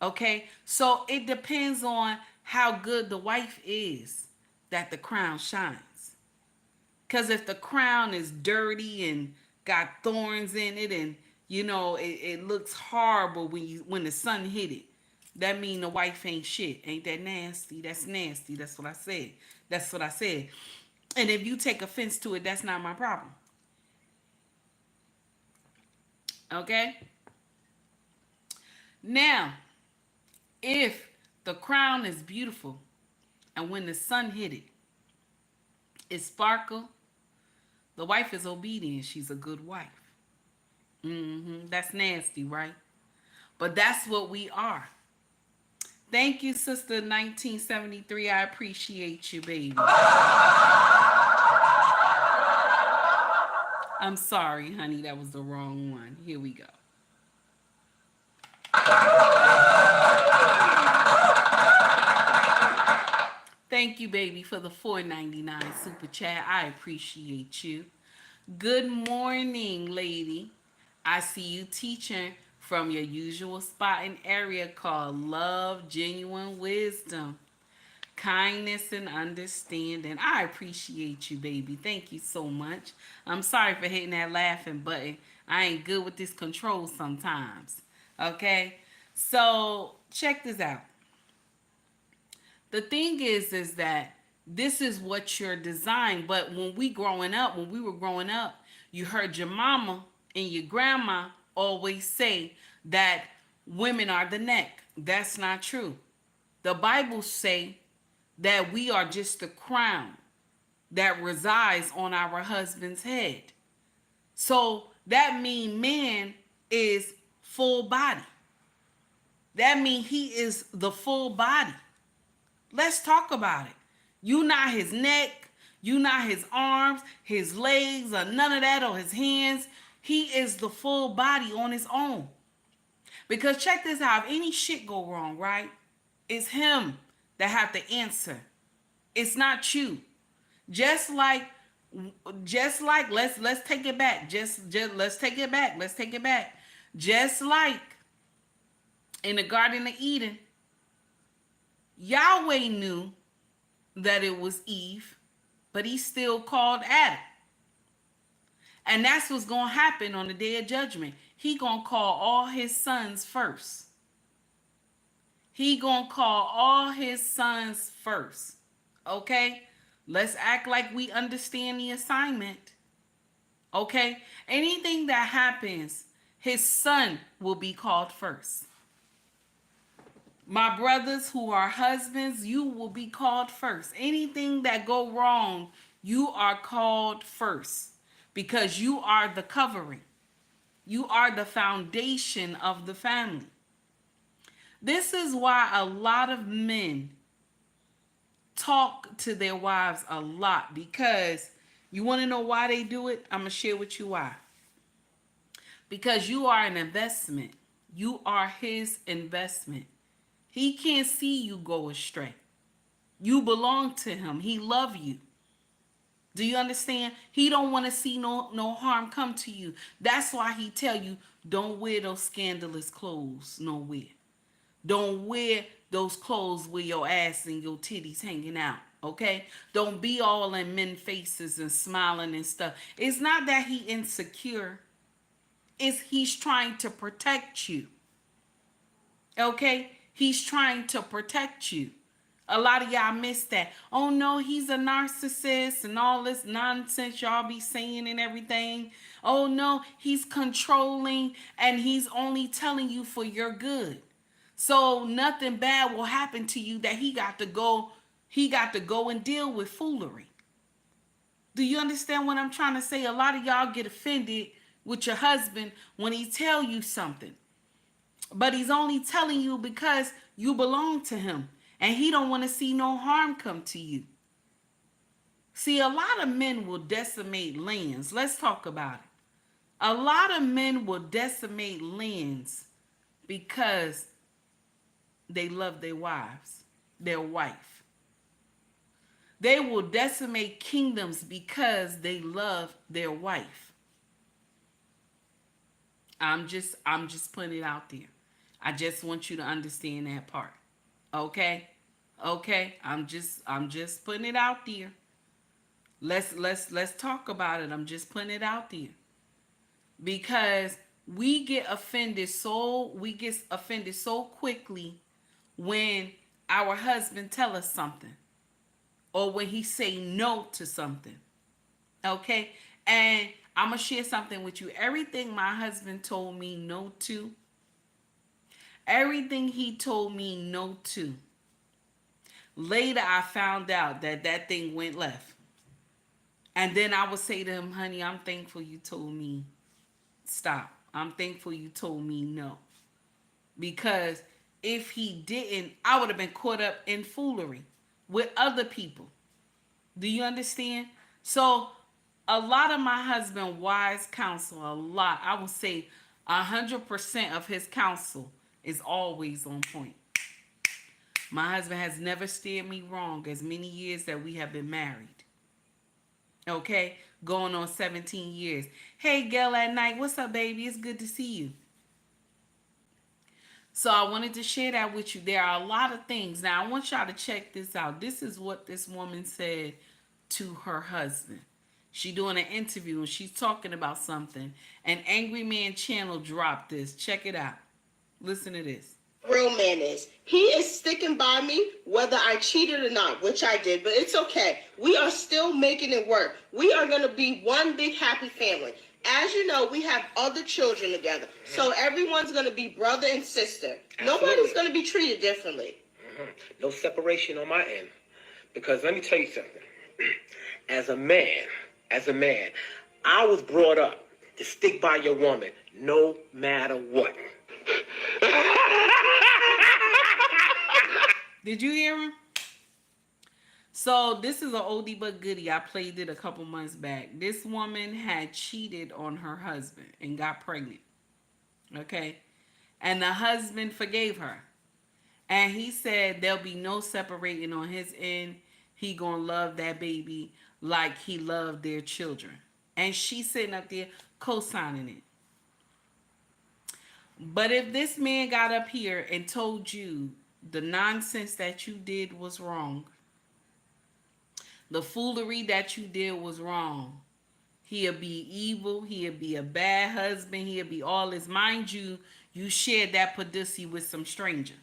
Okay? So it depends on how good the wife is that the crown shines. Because if the crown is dirty and got thorns in it, and it looks horrible when the sun hit it, that mean the wife ain't shit. Ain't that nasty? That's nasty. That's what I said. That's what I said. And if you take offense to it, that's not my problem. Okay? Now, if the crown is beautiful and when the sun hit it, it sparkle, the wife is obedient. She's a good wife. That's nasty, right? But that's what we are. Thank you, Sister 1973. I appreciate you, baby. I'm sorry, honey. That was the wrong one. Here we go. Thank you, baby, for the $4.99 super chat. I appreciate you. Good morning, lady. I see you teaching from your usual spot and area called Love, Genuine Wisdom, Kindness, and Understanding. I appreciate you, baby. Thank you so much. I'm sorry for hitting that laughing button. I ain't good with this control sometimes. Okay? So, check this out. The thing is that this is what you're designed. But when we were growing up, you heard your mama and your grandma always say that women are the neck. That's not true. The Bible say that we are just the crown that resides on our husband's head. So that means man is full body. That means he is the full body. Let's talk about it. You not his neck, you not his arms, his legs, or none of that, or his hands. He is the full body on his own. Because check this out, if any shit go wrong, right? It's him that have to answer. It's not you. Just like let's take it back. Just let's take it back. Let's take it back. Just like in the Garden of Eden, Yahweh knew that it was Eve, but he still called Adam. And that's what's going to happen on the day of judgment. He going to call all his sons first. He going to call all his sons first. Okay? Let's act like we understand the assignment. Okay? Anything that happens, his son will be called first. My brothers who are husbands, you will be called first. Anything that go wrong, you are called first. Because you are the covering. You are the foundation of the family. This is why a lot of men talk to their wives a lot. Because you want to know why they do it? I'm going to share with you why. Because you are an investment. You are his investment. He can't see you go astray. You belong to him. He love you. Do you understand? He don't want to see no harm come to you. That's why he tell you don't wear those scandalous clothes nowhere. Don't wear those clothes with your ass and your titties hanging out. Okay? Don't be all in men's faces and smiling and stuff. It's not that he insecure. It's he's trying to protect you. Okay? He's trying to protect you. A lot of y'all miss that. Oh no, he's a narcissist and all this nonsense y'all be saying and everything. Oh no, he's controlling and he's only telling you for your good. So nothing bad will happen to you that he got to go and deal with foolery. Do you understand what I'm trying to say? A lot of y'all get offended with your husband when he tell you something. But he's only telling you because you belong to him. And he don't want to see no harm come to you. See, a lot of men will decimate lands. Let's talk about it. A lot of men will decimate lands because they love their wives, their wife. They will decimate kingdoms because they love their wife. I'm just putting it out there. I just want you to understand that part. Okay? I'm just putting it out there. Let's talk about it. I'm just putting it out there. Because we get offended so quickly when our husband tell us something or when he say no to something. Okay? And I'm going to share something with you. Everything my husband told me no to, everything he told me no to, later I found out that thing went left. And then I would say to him, honey, I'm thankful you told me stop. I'm thankful you told me no. Because if he didn't, I would have been caught up in foolery with other people. Do you understand? So a lot of my husband's wise counsel, I would say 100% of his counsel is always on point. My husband has never steered me wrong as many years that we have been married. Okay? Going on 17 years. Hey, Gail at night. What's up, baby? It's good to see you. So I wanted to share that with you. There are a lot of things. Now, I want y'all to check this out. This is what this woman said to her husband. She doing an interview and she's talking about something. An Angry Man channel dropped this. Check it out. Listen to this. Real man is. He is sticking by me whether I cheated or not, which I did, but it's okay. We are still making it work. We are going to be one big happy family. As you know, we have other children together. So everyone's going to be brother and sister. Absolutely. Nobody's going to be treated differently. No separation on my end. Because let me tell you something. As a man, I was brought up to stick by your woman no matter what. Did you hear him? So this is an oldie but goodie. I played it a couple months back. This woman had cheated on her husband and got pregnant. Okay? And the husband forgave her. And he said there'll be no separating on his end. He gonna love that baby like he loved their children. And she's sitting up there co-signing it. But if this man got up here and told you the nonsense that you did was wrong, the foolery that you did was wrong, he'll be evil, he'll be a bad husband, he'll be all this. Mind you, you shared that pussy with some stranger.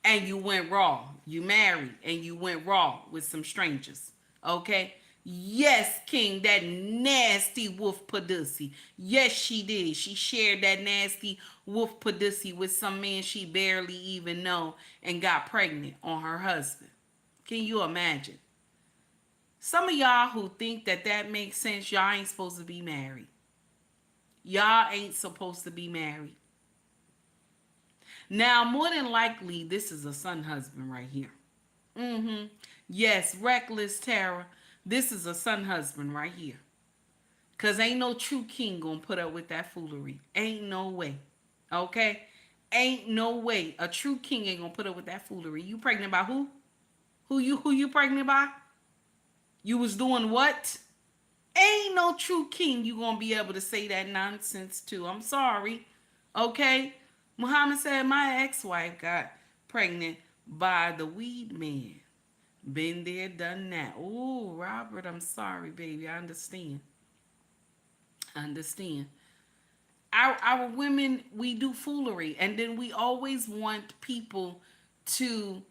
And you went raw. You married and you went raw with some strangers. Okay? Yes, King, that nasty wolf pussy. Yes, she did. She shared that nasty wolf pussy with some man she barely even know and got pregnant on her husband. Can you imagine? Some of y'all who think that makes sense, y'all ain't supposed to be married. Y'all ain't supposed to be married. Now, more than likely, this is a son husband right here. Yes, reckless Tara. This is a son husband right here. Because ain't no true king gonna put up with that foolery. Ain't no way. Okay? Ain't no way. A true king ain't gonna put up with that foolery. You pregnant by who? Who you pregnant by? You was doing what? Ain't no true king you gonna be able to say that nonsense to. I'm sorry. Okay? Muhammad said my ex-wife got pregnant by the weed man. Been there, done that. Oh, Robert, I'm sorry, baby. I understand. Our women, we do foolery, and then we always want people to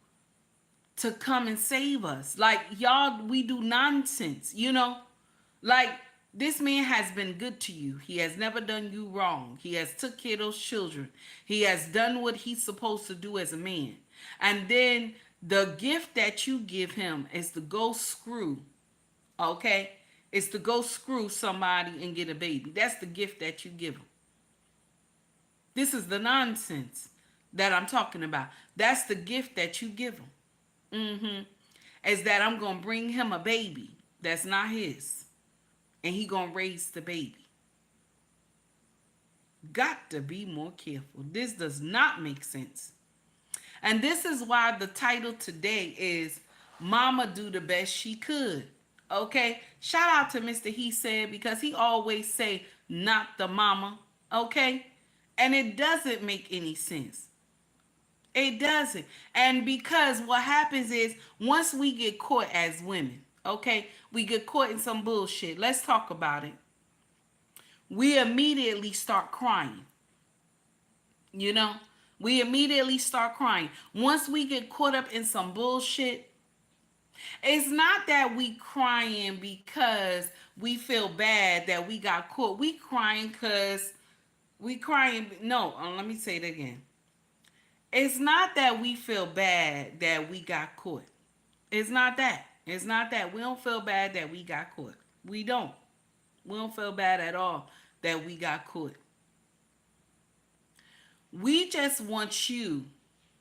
come and save us. Like, y'all, we do nonsense, Like, this man has been good to you. He has never done you wrong. He has took care of those children. He has done what he's supposed to do as a man. And then the gift that you give him is to go screw, okay? It's to go screw somebody and get a baby. That's the gift that you give him. This is the nonsense that I'm talking about. That's the gift that you give him. Is that I'm going to bring him a baby that's not his. And he going to raise the baby. Got to be more careful. This does not make sense. And this is why the title today is Mama Do the Best She Could. Okay? Shout out to Mr. He Said, because he always say, not the mama. Okay? And it doesn't make any sense. It doesn't. And because what happens is, once we get caught as women, okay, we get caught in some bullshit. Let's talk about it. We immediately start crying. We immediately start crying. Once we get caught up in some bullshit, it's not that we crying because we feel bad that we got caught. We crying because no, let me say it again. It's not that we feel bad that we got caught. It's not that. We don't feel bad that we got caught. We don't. We don't feel bad at all that we got caught. We just want you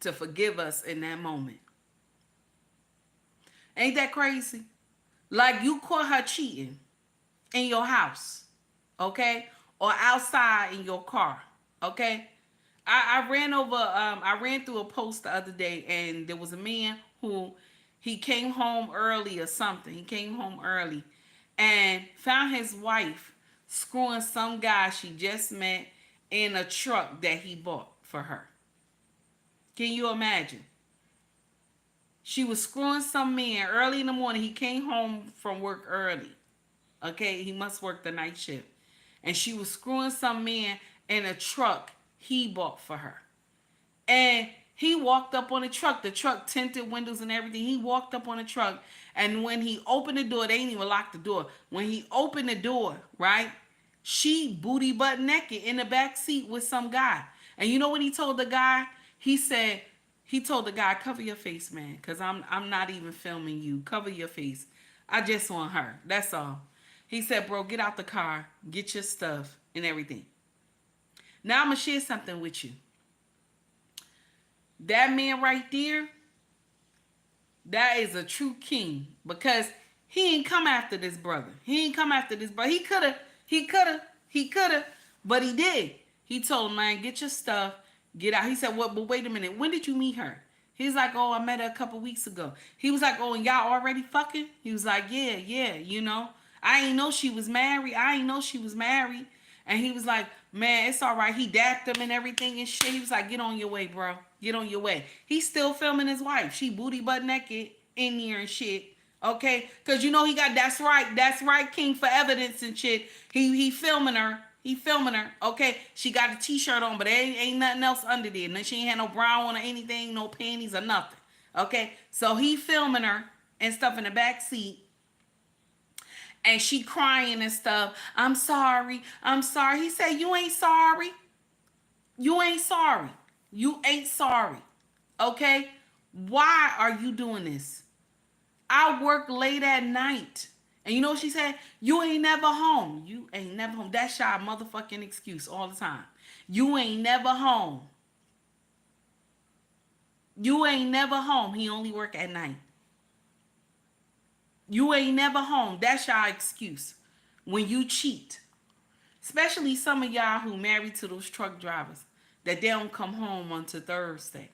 to forgive us in that moment. Ain't that crazy? Like, you caught her cheating in your house, okay? Or outside in your car, okay? I ran through a post the other day, and there was a man who, he came home early or something. He came home early and found his wife screwing some guy she just met in a truck that he bought for her. Can you imagine? She was screwing some man early in the morning. He came home from work early. Okay, he must work the night shift. And she was screwing some man in a truck he bought for her. And he walked up on the truck tinted windows and everything. He walked up on the truck, and when he opened the door, they didn't even lock the door. When he opened the door, right, she booty butt naked in the back seat with some guy. And you know what he told the guy? He told the guy, cover your face, man, because I'm not even filming you. Cover your face. I just want her. That's all. He said, bro, get out the car, get your stuff and everything. Now I'm going to share something with you. That man right there, that is a true king, because he ain't come after this brother. He could have, but he did. He told him, man, get your stuff, get out. He said, well, but wait a minute. When did you meet her? He's like, oh, I met her a couple weeks ago. He was like, oh, and y'all already fucking? He was like, yeah, I ain't know she was married. And he was like, man, it's all right. He dapped him and everything and shit. He was like, get on your way, bro. Get on your way. He's still filming his wife. She booty butt naked in here and shit. Okay? Because he got, that's right, king, for evidence and shit. He filming her. Okay? She got a t-shirt on, but there ain't nothing else under there. And she ain't had no bra on or anything, no panties or nothing. Okay? So he filming her and stuff in the back seat. And she crying and stuff. I'm sorry. He said, you ain't sorry. Okay? Why are you doing this? I work late at night. And you know what she said? You ain't never home. That's your motherfucking excuse all the time. You ain't never home. He only work at night. You ain't never home. That's your excuse when you cheat. Especially some of y'all who married to those truck drivers. that they don't come home until Thursday.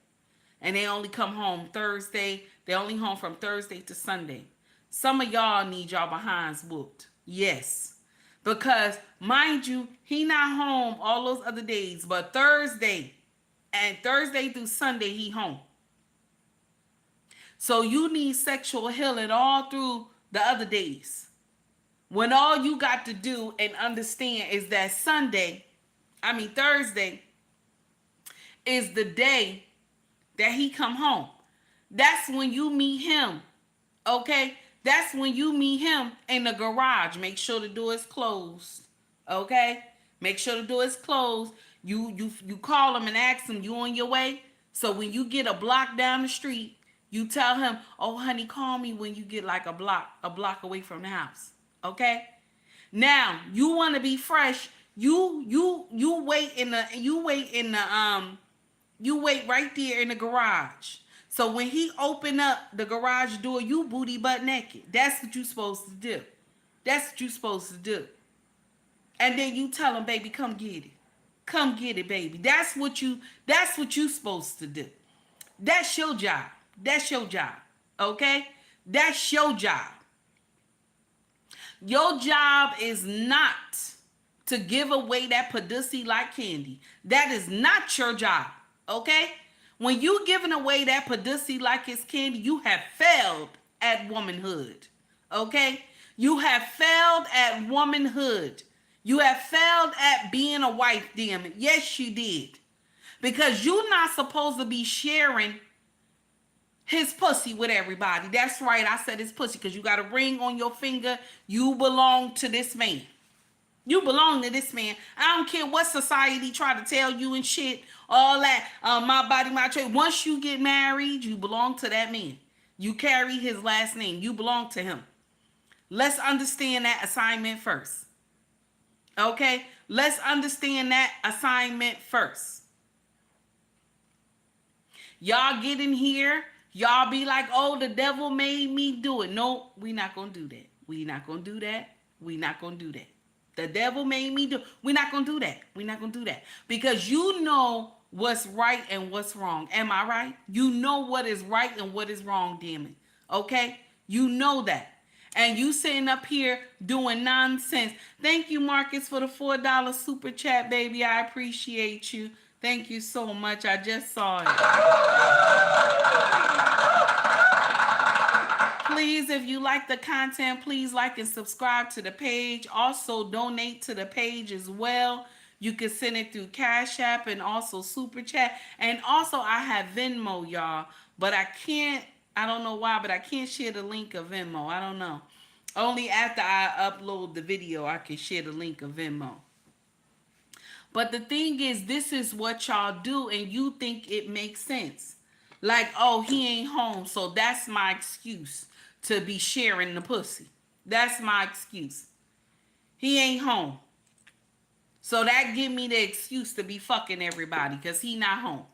And they only come home Thursday. They only home from Thursday to Sunday. Some of y'all need y'all behinds whooped. Yes. Because, mind you, he not home all those other days, but Thursday through Sunday, he home. So you need sexual healing all through the other days. When all you got to do and understand is that Thursday is the day that he come home. That's when you meet him. Okay? That's when you meet him in the garage. Make sure the door is closed. Okay? Make sure the door is closed. You call him and ask him, you on your way? So when you get a block down the street, you tell him, oh honey, call me when you get like a block away from the house. Okay? Now, you want to be fresh. You wait right there in the garage. So when he open up the garage door, you booty butt naked. That's what you supposed to do. That's what you supposed to do. And then you tell him, baby, come get it. Come get it, baby. That's what you supposed to do. That's your job. That's your job. Okay? That's your job. Your job is not to give away that pussy like candy. That is not your job. Okay? When you giving away that pussy like it's candy, you have failed at womanhood. Okay? You have failed at womanhood. You have failed at being a wife, damn it. Yes, you did. Because you're not supposed to be sharing his pussy with everybody. That's right. I said his pussy because you got a ring on your finger. You belong to this man. You belong to this man. I don't care what society try to tell you and shit. All that. My body, my choice. Once you get married, you belong to that man. You carry his last name. You belong to him. Let's understand that assignment first. Okay? Let's understand that assignment first. Y'all get in here. Y'all be like, oh, the devil made me do it. No, we not going to do that. We not going to do that. We not going to do that. The devil made me do it. We're not going to do that. We're not going to do that. Because you know what's right and what's wrong. Am I right? You know what is right and what is wrong, damn it. Okay? You know that. And you sitting up here doing nonsense. Thank you, Marcus, for the $4 super chat, baby. I appreciate you. Thank you so much. I just saw it. Please, if you like the content, please like and subscribe to the page. Also, donate to the page as well. You can send it through Cash App and also Super Chat. And also, I have Venmo, y'all. But I don't know why, but I can't share the link of Venmo. I don't know. Only after I upload the video, I can share the link of Venmo. But the thing is, this is what y'all do, and you think it makes sense. Like, oh, he ain't home, so that's my excuse to be sharing the pussy. That's my excuse. He ain't home. So that give me the excuse to be fucking everybody, because he not home.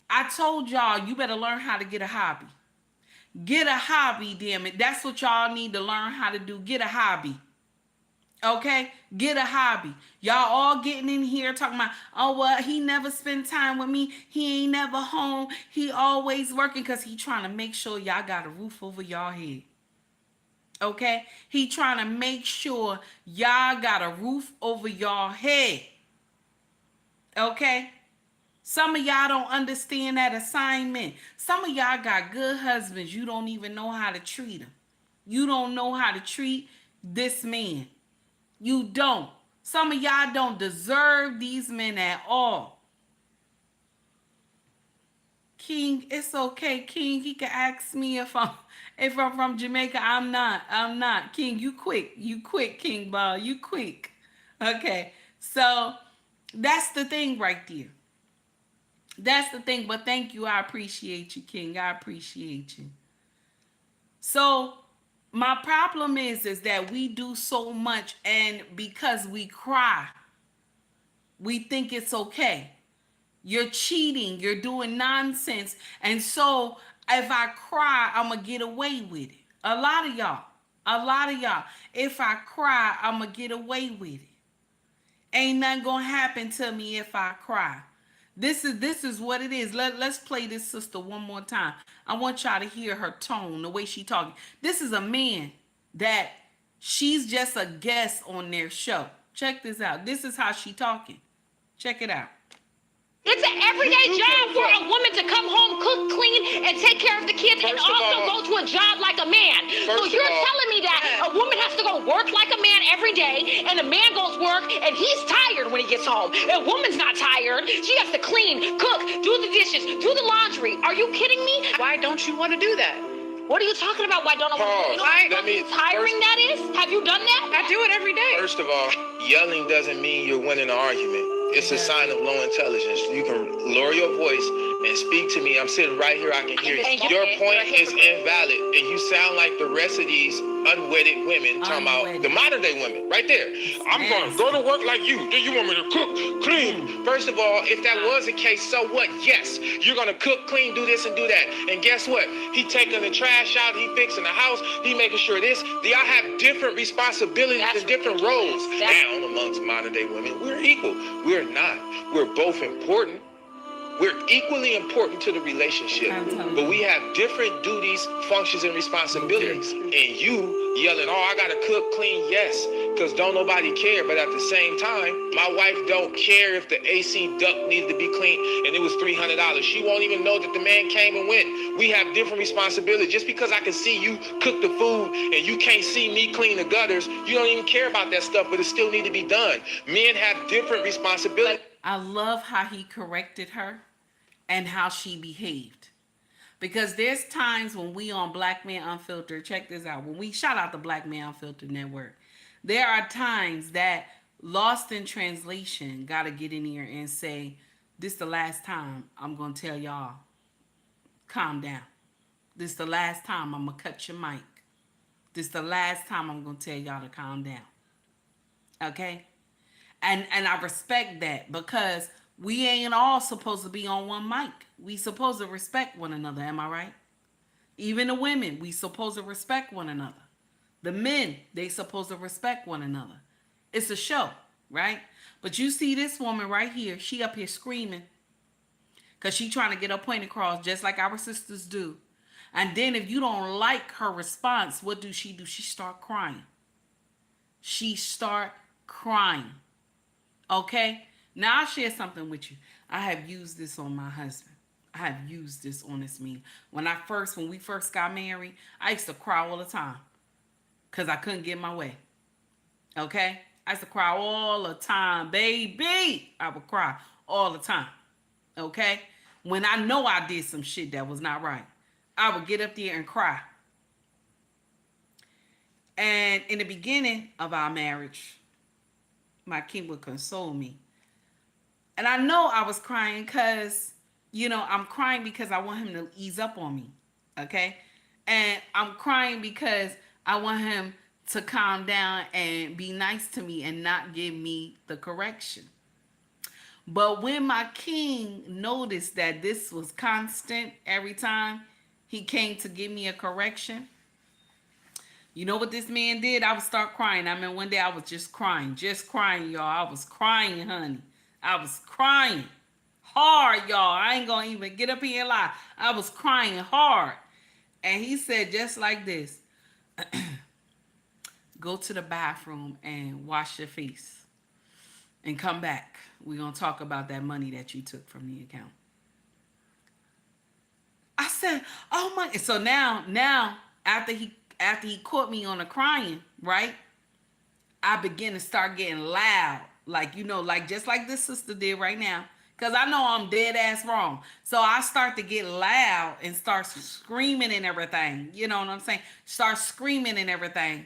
I told y'all, you better learn how to get a hobby. Get a hobby, damn it. That's what y'all need to learn how to do. Get a hobby. Okay? Get a hobby. Y'all all getting in here talking about, oh, well, he never spend time with me. He ain't never home. He always working because he trying to make sure y'all got a roof over y'all head. Okay? He trying to make sure y'all got a roof over y'all head. Okay? Some of y'all don't understand that assignment. Some of y'all got good husbands. You don't even know how to treat them. You don't know how to treat this man. You don't. Some of y'all don't deserve these men at all. King, it's okay. King, he can ask me if I'm from Jamaica. I'm not. King, you quick. You quick, King Ball. You quick. Okay. So that's the thing right there. That's the thing. But thank you. I appreciate you, King. I appreciate you. So my problem is that we do so much, and because we cry, we think it's okay. You're cheating. You're doing nonsense. And so if I cry, I'm going to get away with it. A lot of y'all, if I cry, I'm going to get away with it. Ain't nothing gonna happen to me if I cry. This is what it is. Let's play this sister one more time. I want y'all to hear her tone, the way she talking. This is a man that she's just a guest on their show. Check this out. This is how she talking. Check it out. It's an everyday job for a woman to come home, cook, clean, and take care of the kids, and also go to a job like a man. So you're telling me that a woman has to go work like a man every day, and a man goes work, and he's tired when he gets home. A woman's not tired. She has to clean, cook, do the dishes, do the laundry. Are you kidding me? Why don't you want to do that? What are you talking about? Why don't I want to do Pause. that? Tiring that is? Have you done that? I do it every day. First of all, yelling doesn't mean you're winning an argument. It's a sign of low intelligence. You can lower your voice and speak to me. I'm sitting right here. I can hear you. Your point is invalid, and you sound like the rest of these unwedded women talking about the modern day women right there. I'm going to go to work like you. Do you want me to cook, clean? First of all, if that was the case, so what? Yes, you're going to cook, clean, do this and do that. And guess what? He taking the trash out. He fixing the house. He making sure this. Y'all have different responsibilities and different roles. Now, amongst modern day women, we're equal. We're not. We're both important. We're equally important to the relationship, but we have different duties, functions, and responsibilities. And you yelling, oh, I gotta cook, clean, yes, because don't nobody care. But at the same time, my wife don't care if the AC duct needed to be cleaned and it was $300. She won't even know that the man came and went. We have different responsibilities. Just because I can see you cook the food and you can't see me clean the gutters, you don't even care about that stuff, but it still need to be done. Men have different responsibilities. I love how he corrected her and how she behaved. Because there's times when we on Black Men Unfiltered, check this out, when we shout out the Black Men Unfiltered Network, there are times that lost in translation got to get in here and say, this the last time I'm going to tell y'all, calm down. This the last time I'm going to cut your mic. This the last time I'm going to tell y'all to calm down. Okay? And I respect that, because we ain't all supposed to be on one mic. We supposed to respect one another, am I right? Even the women, we supposed to respect one another. The men, they supposed to respect one another. It's a show, right? But you see this woman right here, she up here screaming because she trying to get her point across just like our sisters do. And then if you don't like her response, what do? She start crying. She start crying. Okay? Now I'll share something with you. I have used this on my husband. I have used this on this man. When we first got married, I used to cry all the time because I couldn't get my way. Okay? I used to cry all the time, baby. I would cry all the time. Okay? When I know I did some shit that was not right, I would get up there and cry. And in the beginning of our marriage, my king would console me. And I know I was crying because, I'm crying because I want him to ease up on me. Okay? And I'm crying because I want him to calm down and be nice to me and not give me the correction. But when my king noticed that this was constant every time he came to give me a correction, you know what this man did? I would start crying. I mean, one day I was just crying, y'all. I was crying, honey. I was crying hard, y'all. I ain't gonna even get up here and lie. I was crying hard. And he said just like this, go to the bathroom and wash your face and come back. We're gonna talk about that money that you took from the account. I said, oh my. So now after he caught me on the crying, right? I begin to start getting loud. Like just like this sister did right now. Because I know I'm dead ass wrong. So I start to get loud and start screaming and everything. You know what I'm saying? Start screaming and everything.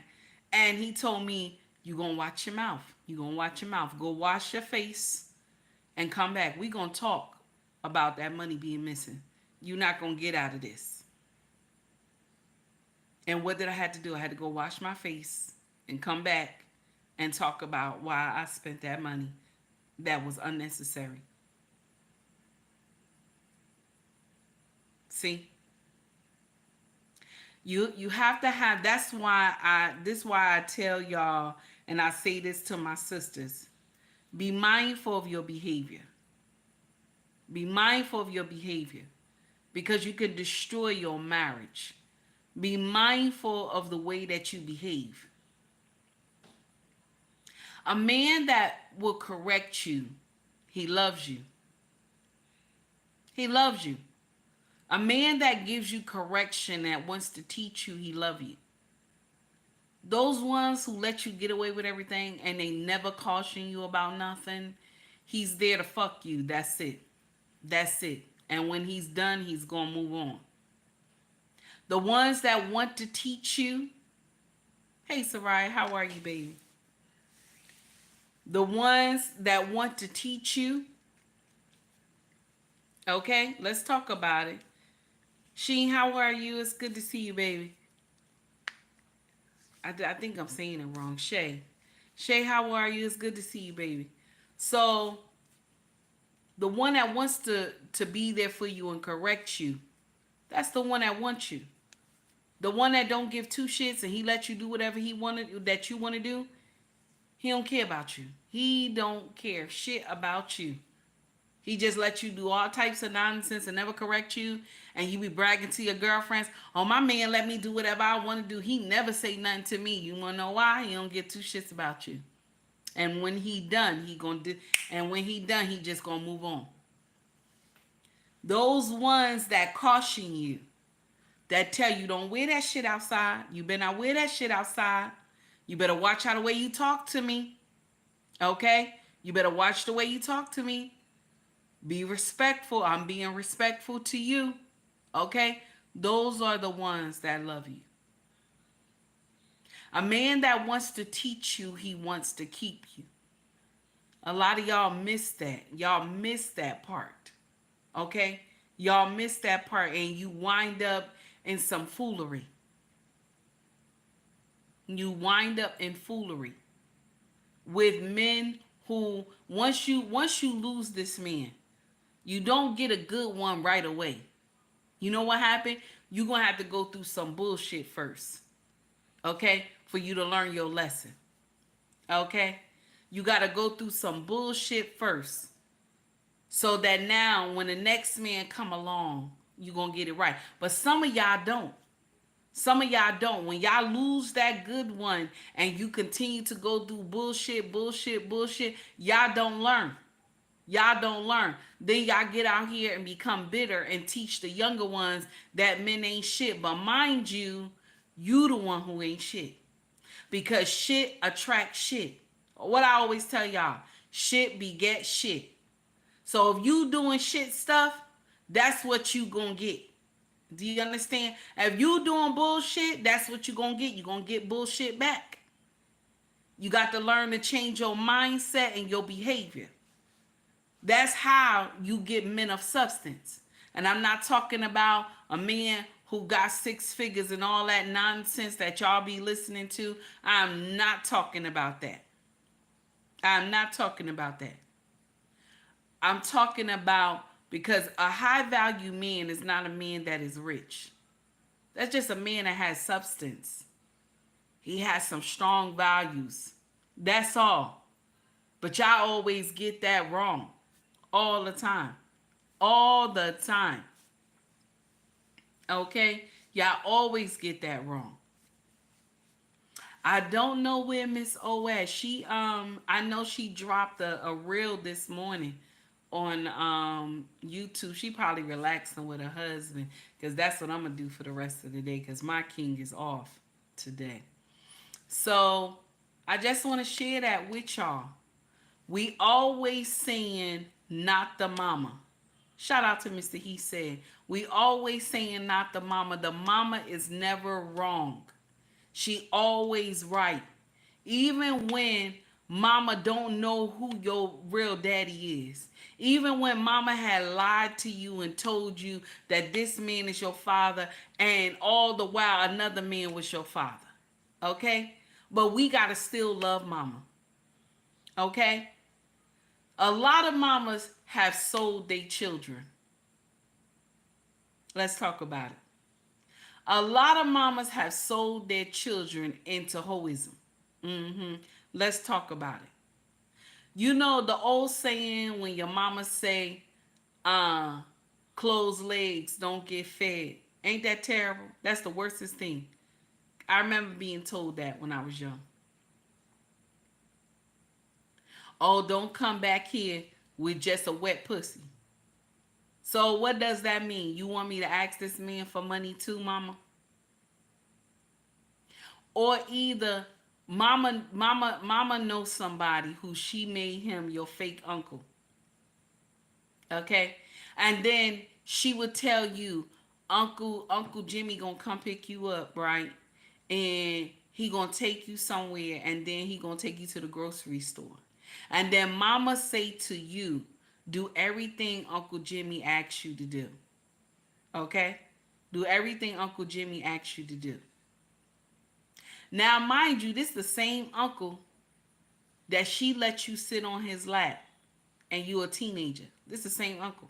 And he told me, you going to watch your mouth. You going to watch your mouth. Go wash your face and come back. We going to talk about that money being missing. You're not going to get out of this. And what did I have to do? I had to go wash my face and come back and talk about why I spent that money that was unnecessary. See? You have to have, that's why I tell y'all, and I say this to my sisters, Be mindful of your behavior. Be mindful of your behavior because you can destroy your marriage. Be mindful of the way that you behave. A man that will correct you, he loves you. He loves you. A man that gives you correction, that wants to teach you, he loves you. Those ones who let you get away with everything and they never caution you about nothing, he's there to fuck you. That's it. That's it. And when he's done, he's going to move on. The ones that want to teach you, hey, Sarai, how are you, baby? The ones that want to teach you, okay, let's talk about it. Sheen, how are you? It's good to see you, baby. I think I'm saying it wrong. Shay, how are you? It's good to see you, baby. So, the one that wants to be there for you and correct you, that's the one that wants you. The one that don't give two shits and he let you do whatever he wanted that you want to do, he don't care about you. He don't care shit about you. He just let you do all types of nonsense and never correct you. And you be bragging to your girlfriends, oh, my man let me do whatever I want to do. He never say nothing to me. You want to know why? He don't give two shits about you. And when he done, he gonna do. And when he done, he just gonna move on. Those ones that caution you, that tell you don't wear that shit outside. You better not wear that shit outside. You better watch how the way you talk to me. Okay? You better watch the way you talk to me. Be respectful. I'm being respectful to you. Okay? Those are the ones that love you. A man that wants to teach you, he wants to keep you. A lot of y'all miss that. Y'all miss that part. Okay? Y'all miss that part and you wind up in some foolery. You wind up in foolery with men who, once you lose this man, you don't get a good one right away. You know what happened? You're going to have to go through some bullshit first. Okay? For you to learn your lesson. Okay? You got to go through some bullshit first. So that now when the next man come along, you're going to get it right. But some of y'all don't. Some of y'all don't. When y'all lose that good one and you continue to go through bullshit, y'all don't learn. Y'all don't learn. Then y'all get out here and become bitter and teach the younger ones that men ain't shit. But mind you, you the one who ain't shit. Because shit attracts shit. What I always tell y'all, shit beget shit. So if you doing shit stuff, that's what you gonna get. Do you understand? If you doing bullshit, that's what you gonna get. You gonna get bullshit back. You got to learn to change your mindset and your behavior. That's how you get men of substance. And I'm not talking about a man who got 6 figures and all that nonsense that y'all be listening to. I'm not talking about that. I'm not talking about that. I'm talking about, because a high value man is not a man that is rich. That's just a man that has substance. He has some strong values. That's all. But y'all always get that wrong. All the time. All the time. Okay? Y'all always get that wrong. I don't know where Miss O at. She I know she dropped a reel this morning on YouTube. She probably relaxing with her husband, because that's what I'm gonna do for the rest of the day, because my king is off today. So I just want to share that with y'all. We always saying not the mama. Shout out to Mr. He said. We always saying not the mama. The mama is never wrong. She always right. Even when mama don't know who your real daddy is. Even when mama had lied to you and told you that this man is your father, and all the while another man was your father. Okay? But we got to still love mama. Okay? A lot of mamas have sold their children. Let's talk about it. A lot of mamas have sold their children into hoism. Let's talk about it. You know the old saying when your mama say, closed legs don't get fed. Ain't that terrible? That's the worstest thing. I remember being told that when I was young. Oh, don't come back here with just a wet pussy. So what does that mean? You want me to ask this man for money too, mama? Or either mama knows somebody who she made him your fake uncle. Okay? And then she would tell you, Uncle Jimmy gonna come pick you up, right? And he gonna take you somewhere, and then he gonna take you to the grocery store. And then mama say to you, do everything Uncle Jimmy asks you to do. Okay? Do everything Uncle Jimmy asks you to do. Now, mind you, this is the same uncle that she let you sit on his lap and you a teenager. This is the same uncle.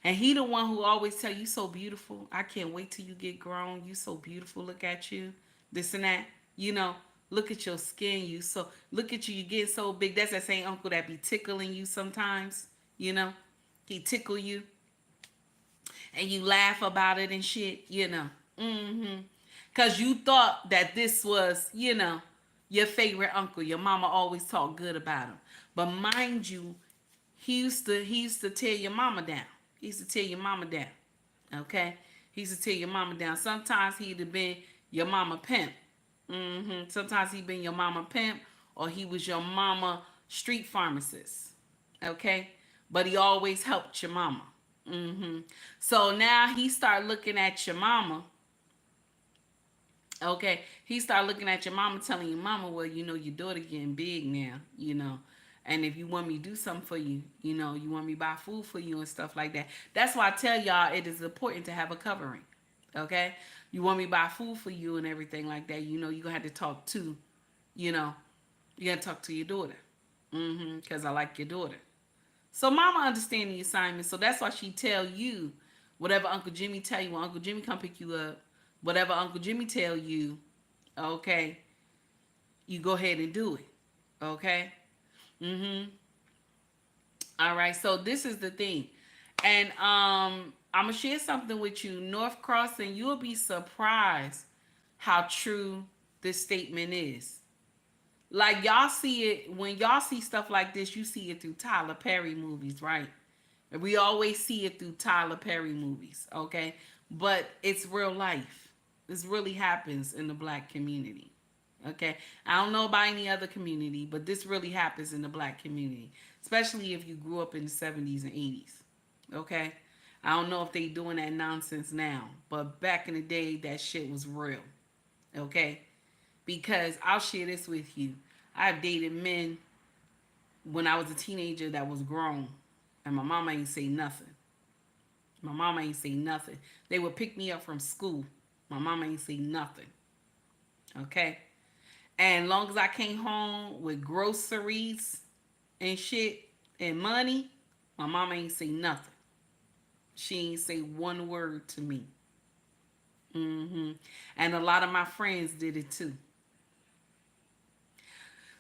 And he the one who always tell you so beautiful. I can't wait till you get grown. You so beautiful. Look at you. This and that. You know, look at your skin. You so look at you. You get so big. That's that same uncle that be tickling you sometimes. You know, he tickle you, and you laugh about it and shit. You know, cause you thought that this was, you know, your favorite uncle. Your mama always talked good about him. But mind you, he used to tear your mama down. He used to tear your mama down. Okay? He used to tear your mama down. Sometimes he'd have been your mama pimp. Sometimes he'd been your mama pimp, or he was your mama street pharmacist. Okay? But he always helped your mama. So now he start looking at your mama. Okay? He start looking at your mama, telling your mama, well, you know, your daughter getting big now, you know. And if you want me to do something for you, you know, you want me to buy food for you and stuff like that. That's why I tell y'all it is important to have a covering. Okay? You want me to buy food for you and everything like that, you know, you're going to have to talk to, you know, you got to talk to your daughter. Because I like your daughter. So mama understand the assignment. So that's why she tell you whatever Uncle Jimmy tell you. When Uncle Jimmy come pick you up, whatever Uncle Jimmy tell you, okay, you go ahead and do it. Okay? All right, so this is the thing. And I'm gonna share something with you, North Cross, and you'll be surprised how true this statement is. Like, y'all see it when y'all see stuff like this, you see it through Tyler Perry movies, right? And we always see it through Tyler Perry movies, okay? But it's real life. This really happens in the black community. Okay, I don't know about any other community, but this really happens in the black community, especially if you grew up in the 70s and 80s. Okay, I don't know if they doing that nonsense now, but back in the day, that shit was real. Okay, because I'll share this with you. I've dated men when I was a teenager that was grown, and my mama ain't say nothing. My mama ain't say nothing. They would pick me up from school. My mama ain't say nothing. Okay. And long as I came home with groceries and shit and money, my mama ain't say nothing. She ain't say one word to me. And a lot of my friends did it too.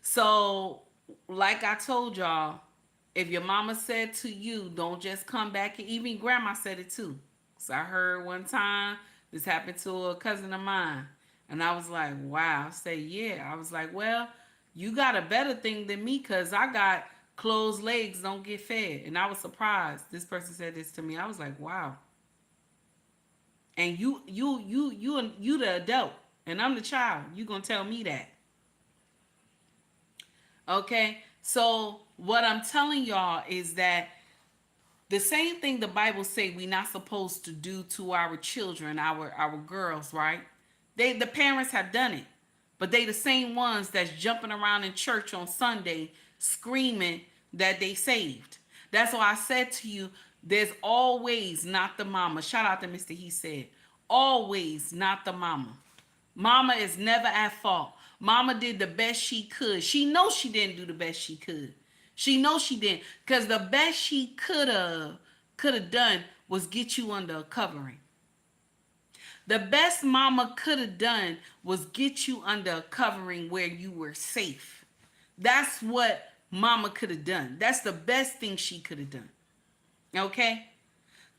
So, like I told y'all, if your mama said to you, don't just come back, and even grandma said it too. So I heard one time this happened to a cousin of mine. And I was like, wow. I say, yeah. I was like, well, you got a better thing than me, because I got closed legs, don't get fed. And I was surprised. This person said this to me. I was like, wow. And you the adult, and I'm the child. You gonna tell me that? Okay. So what I'm telling y'all is that the same thing the Bible say we're not supposed to do to our children, our girls, right? The parents have done it, but they the same ones that's jumping around in church on Sunday screaming that they saved. That's why I said to you, there's always not the mama. Shout out to Mr. He said, always not the mama. Mama is never at fault. Mama did the best she could. She knows she didn't do the best she could. She knows she didn't, because the best she could have done was get you under a covering. The best mama could have done was get you under a covering where you were safe. That's what mama could have done. That's the best thing she could have done. Okay?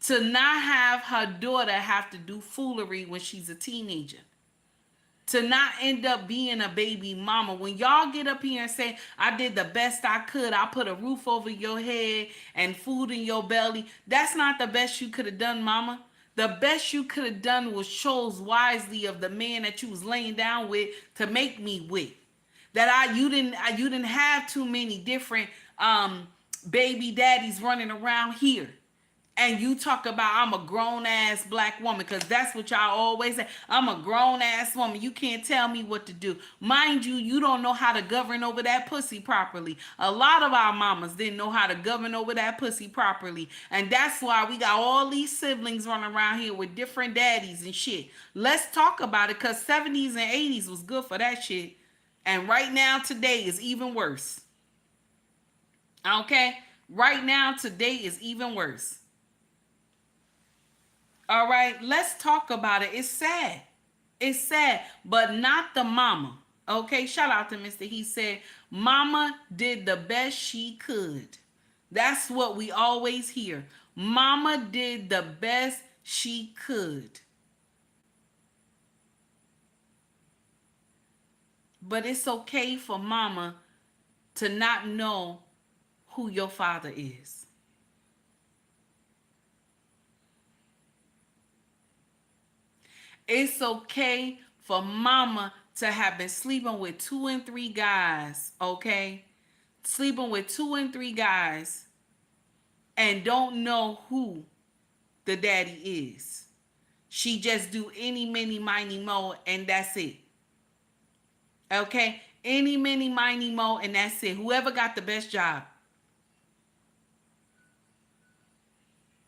To not have her daughter have to do foolery when she's a teenager. To not end up being a baby mama. When y'all get up here and say, I did the best I could, I put a roof over your head and food in your belly, that's not the best you could have done, mama. The best you could have done was chose wisely of the man that you was laying down with to make me with. That you didn't have too many different baby daddies running around here. And you talk about I'm a grown-ass black woman, because that's what y'all always say. I'm a grown-ass woman. You can't tell me what to do. Mind you, you don't know how to govern over that pussy properly. A lot of our mamas didn't know how to govern over that pussy properly. And that's why we got all these siblings running around here with different daddies and shit. Let's talk about it, because 70s and 80s was good for that shit. And right now, today is even worse. Okay? Right now, today is even worse. All right, let's talk about it. It's sad. It's sad, but not the mama. Okay, shout out to Mr. He said, mama did the best she could. That's what we always hear. Mama did the best she could. But it's okay for mama to not know who your father is. It's okay for mama to have been sleeping with 2 and 3 guys, okay? Sleeping with 2 and 3 guys and don't know who the daddy is. She just do any, miny, miny, mo, and that's it. Okay? Any, miny, miny, mo, and that's it. Whoever got the best job.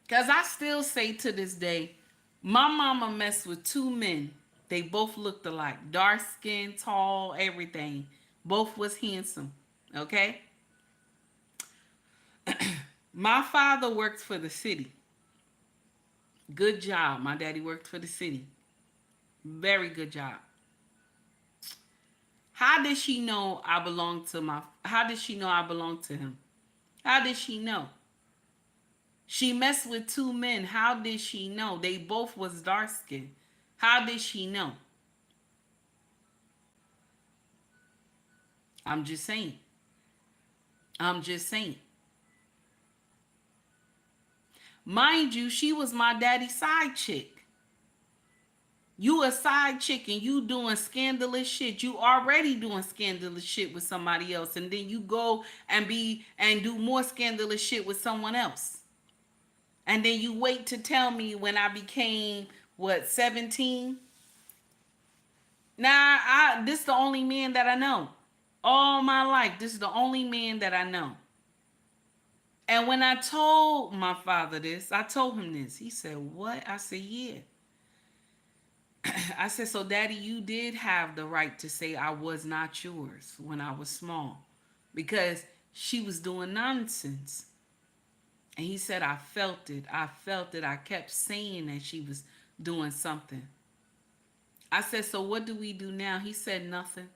Because I still say to this day, my mama messed with 2 men. They both looked alike. Dark skin, tall, everything. Both was handsome. Okay? My father worked for the city. Good job. My daddy worked for the city. Very good job. How did she know I belonged to him? How did she know? She messed with 2 men. How did she know? They both was dark skinned. How did she know? I'm just saying. Mind you, she was my daddy's side chick. You a side chick and you doing scandalous shit. You already doing scandalous shit with somebody else. And then you go and do more scandalous shit with someone else. And then you wait to tell me when I became, 17? Now, this is the only man that I know. All my life, this is the only man that I know. And when I told my father this, I told him this. He said, what? I said, yeah. I said, so daddy, you did have the right to say I was not yours when I was small. Because she was doing nonsense. And he said, I felt it. I kept saying that she was doing something. I said, so what do we do now? He said, nothing.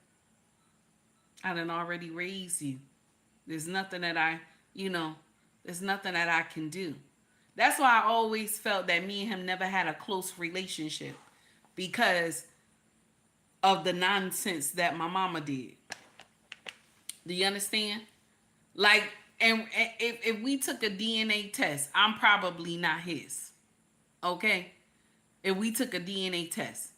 I done already raised you. There's nothing that there's nothing that I can do. That's why I always felt that me and him never had a close relationship, because of the nonsense that my mama did. Do you understand? Like, and if we took a DNA test, I'm probably not his. Okay? If we took a DNA test.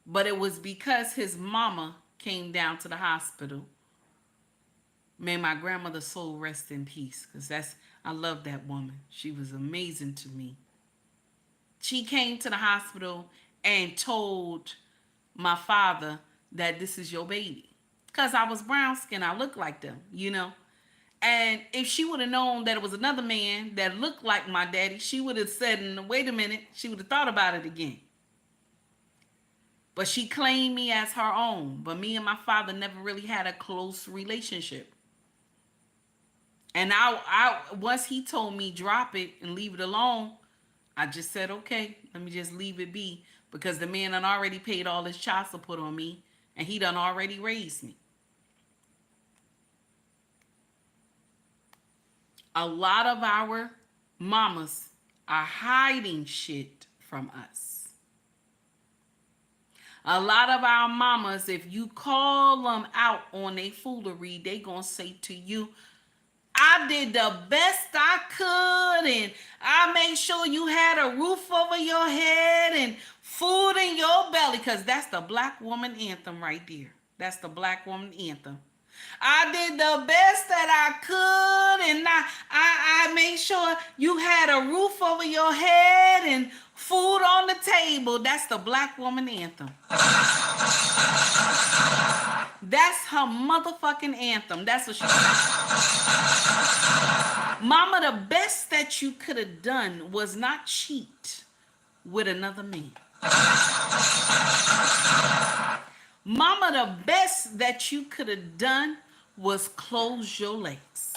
But it was because his mama came down to the hospital. May my grandmother's soul rest in peace. Because I love that woman. She was amazing to me. She came to the hospital and told my father that this is your baby. Because I was brown skinned. I looked like them, And if she would have known that it was another man that looked like my daddy, she would have said, wait a minute, she would have thought about it again. But she claimed me as her own. But me and my father never really had a close relationship. And I once he told me drop it and leave it alone, I just said, okay, let me just leave it be. Because the man done already paid all his child support on me. And he done already raised me. A lot of our mamas are hiding shit from us. A lot of our mamas, if you call them out on their foolery, they gonna say to you, I did the best I could, and I made sure you had a roof over your head and food in your belly, because that's the black woman anthem right there. That's the black woman anthem. I did the best that I could, and I made sure you had a roof over your head and food on the table. That's the black woman anthem. That's her motherfucking anthem. That's what she said. Mama, the best that you could have done was not cheat with another man. Mama, the best that you could have done was close your legs.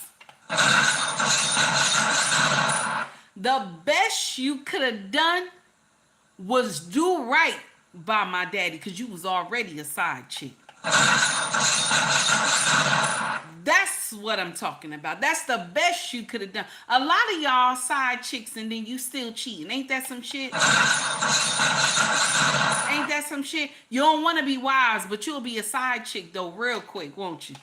The best you could have done was do right by my daddy, because you was already a side chick. That's what I'm talking about. That's the best you could have done. A lot of y'all side chicks and then you still cheating. Ain't that some shit? Ain't that some shit? You don't want to be wise, but you'll be a side chick though real quick, won't you?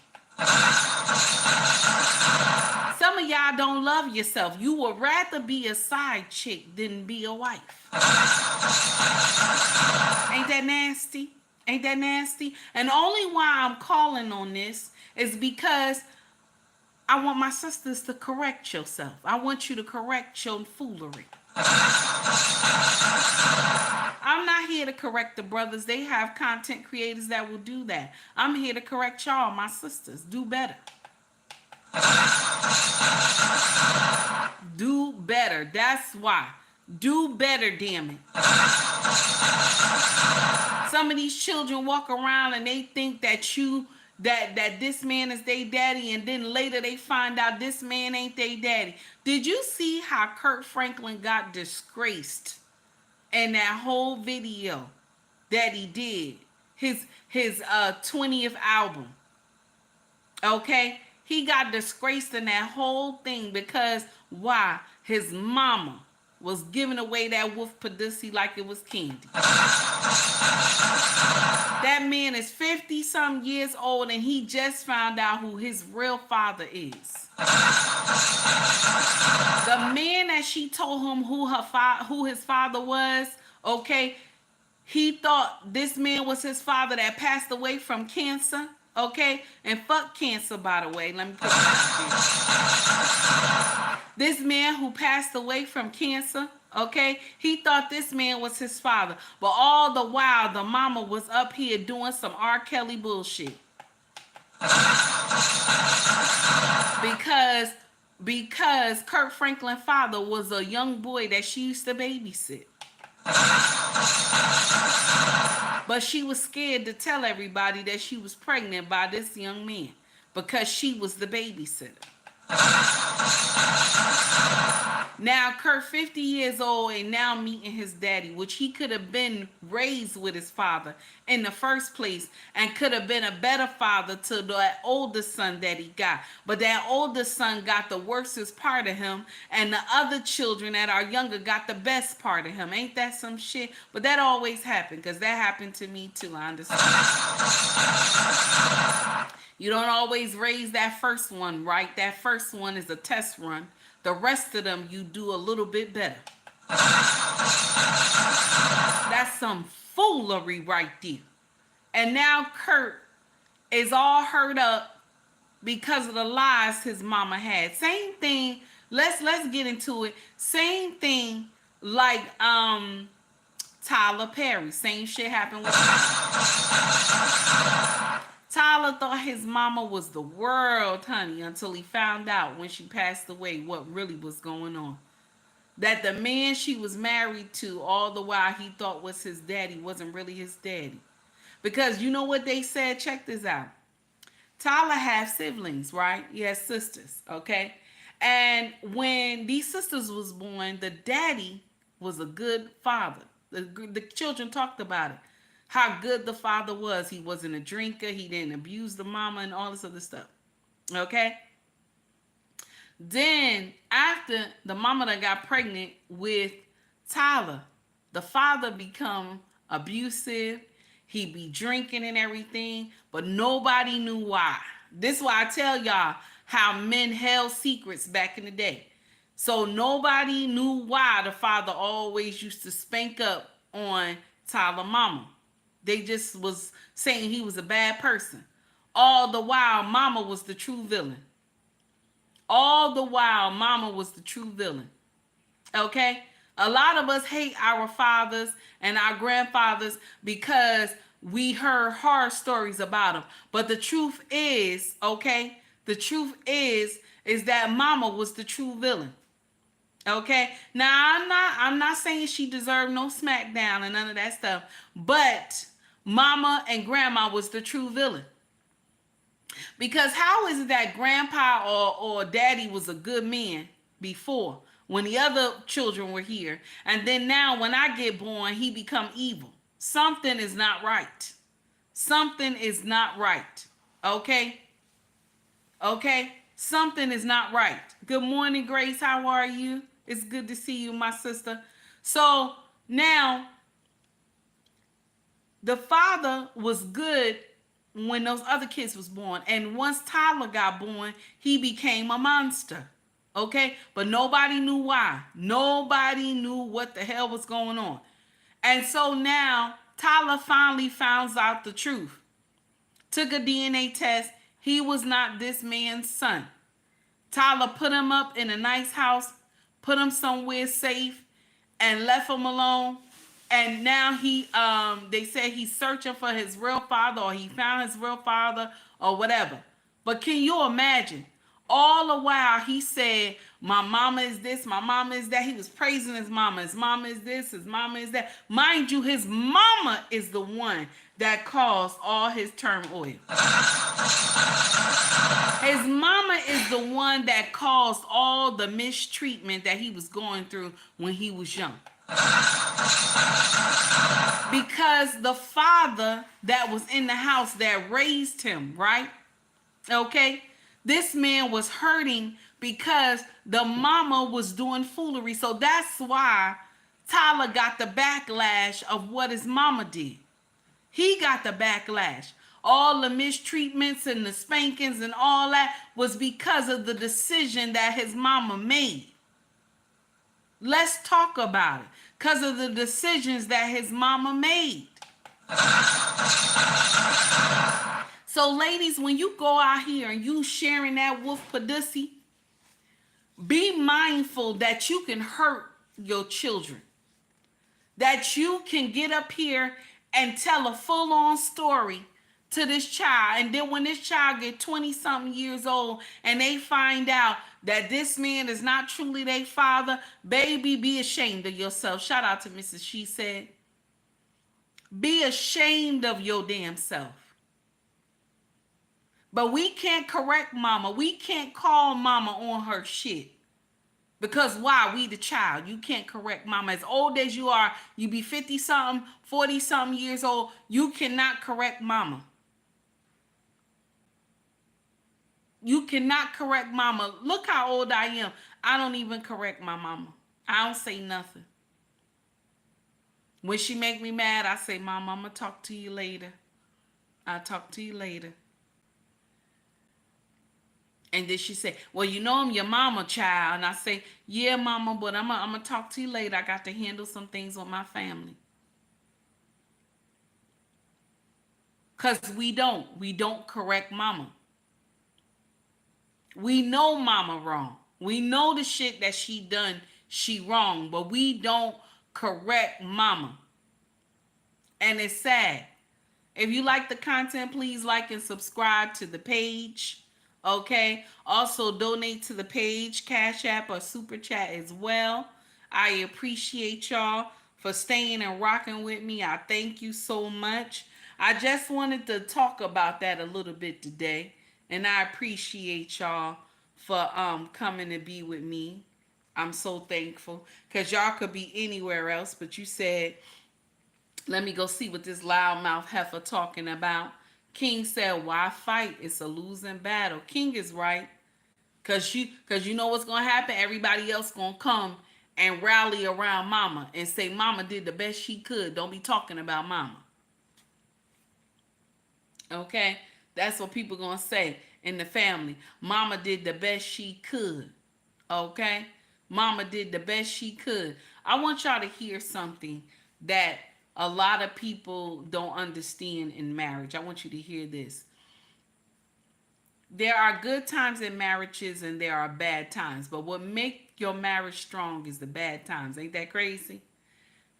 Some of y'all don't love yourself. You would rather be a side chick than be a wife. Ain't that nasty? Ain't that nasty? And only why I'm calling on this is because I want my sisters to correct yourself. I want you to correct your foolery. I'm not here to correct the brothers. They have content creators that will do that. I'm here to correct y'all, my sisters. Do better. Do better. That's why. Do better, damn it. Some of these children walk around and they think that that this man is their daddy, and then later they find out this man ain't their daddy. Did you see how Kirk Franklin got disgraced in that whole video that he did? His 20th album. Okay? He got disgraced in that whole thing because why? His mama was giving away that wolf pussy like it was candy. That man is 50-some years old and he just found out who his real father is. The man that she told him who his father was, okay, he thought this man was his father that passed away from cancer, okay? And fuck cancer, by the way. Let me put that here. This man who passed away from cancer, okay, he thought this man was his father. But all the while, the mama was up here doing some R. Kelly bullshit. Because Kirk Franklin's father was a young boy that she used to babysit. But she was scared to tell everybody that she was pregnant by this young man because she was the babysitter. Now, Kurt, 50 years old and now meeting his daddy, which he could have been raised with his father in the first place and could have been a better father to that older son that he got. But that older son got the worstest part of him, and the other children that are younger got the best part of him. Ain't that some shit? But that always happened, because that happened to me too, I understand. You don't always raise that first one right. That first one is a test run. The rest of them, you do a little bit better. That's some foolery right there. And now Kurt is all hurt up because of the lies his mama had. Same thing. Let's get into it. Same thing like Tyler Perry. Same shit happened with Tyler. Tyler thought his mama was the world, honey, until he found out when she passed away what really was going on. That the man she was married to all the while he thought was his daddy wasn't really his daddy. Because you know what they said? Check this out. Tyler had siblings, right? He has sisters, okay? And when these sisters was born, the daddy was a good father. The children talked about it. How good the father was. He wasn't a drinker. He didn't abuse the mama and all this other stuff. Okay? Then after the mama that got pregnant with Tyler, the father become abusive. He be drinking and everything, but nobody knew why. This is why I tell y'all how men held secrets back in the day. So nobody knew why the father always used to spank up on Tyler mama. They just was saying he was a bad person. All the while, mama was the true villain. All the while, mama was the true villain. Okay? A lot of us hate our fathers and our grandfathers because we heard horror stories about them. But the truth is, okay? The truth is that mama was the true villain. Okay? Now, I'm not saying she deserved no smackdown and none of that stuff, but mama and grandma was the true villain. Because how is it that grandpa or daddy was a good man before when the other children were here, and then now when I get born he become evil? Something is not right. Something is not right. Okay? Okay? Something is not right. Good morning, Grace. How are you? It's good to see you, my sister. So now the father was good when those other kids was born, and once Tyler got born, he became a monster. Okay? But nobody knew why. Nobody knew what the hell was going on. And so now Tyler finally found out the truth. Took a DNA test. He was not this man's son. Tyler put him up in a nice house, put him somewhere safe, and left him alone. And now they said he's searching for his real father, or he found his real father, or whatever. But can you imagine? All the while he said, my mama is this, my mama is that. He was praising his mama. His mama is this, his mama is that. Mind you, his mama is the one that caused all his turmoil. His mama is the one that caused all the mistreatment that he was going through when he was young. Because the father that was in the house that raised him, right? Okay? This man was hurting because the mama was doing foolery. So that's why Tyler got the backlash of what his mama did. He got the backlash. All the mistreatments and the spankings and all that was because of the decision that his mama made. Let's talk about it. Because of the decisions that his mama made. So ladies, when you go out here and you sharing that wolf pussy, be mindful that you can hurt your children. That you can get up here and tell a full-on story to this child, and then when this child get 20-something years old and they find out that this man is not truly their father, baby, be ashamed of yourself. Shout out to Mrs. She Said. Be ashamed of your damn self. But we can't correct mama. We can't call mama on her shit. Because why? We the child. You can't correct mama. As old as you are, you be 50-something, 40-something years old, you cannot correct mama. You cannot correct mama. Look how old I am. I don't even correct my mama. I don't say nothing. When she make me mad, I say, Mama, I'm going to talk to you later. I'll talk to you later. And then she say, well, you know I'm your mama, child. And I say, yeah, mama, but I'm going to talk to you later. I got to handle some things with my family. Because we don't correct mama. We know mama wrong. We know the shit that she done, she wrong. But we don't correct mama. And it's sad. If you like the content, please like and subscribe to the page. Okay? Also donate to the page, Cash App or Super Chat as well. I appreciate y'all for staying and rocking with me. I thank you so much. I just wanted to talk about that a little bit today. And I appreciate y'all for coming to be with me. I'm so thankful. Because y'all could be anywhere else. But you said, let me go see what this loudmouth heifer talking about. King said, why fight? It's a losing battle. King is right. Cause you know what's gonna happen? Everybody else gonna come and rally around mama and say mama did the best she could. Don't be talking about mama. Okay? That's what people gonna say in the family. Mama did the best she could. Okay? Mama did the best she could. I want y'all to hear something that a lot of people don't understand in marriage. I want you to hear this. There are good times in marriages and there are bad times. But what makes your marriage strong is the bad times. Ain't that crazy?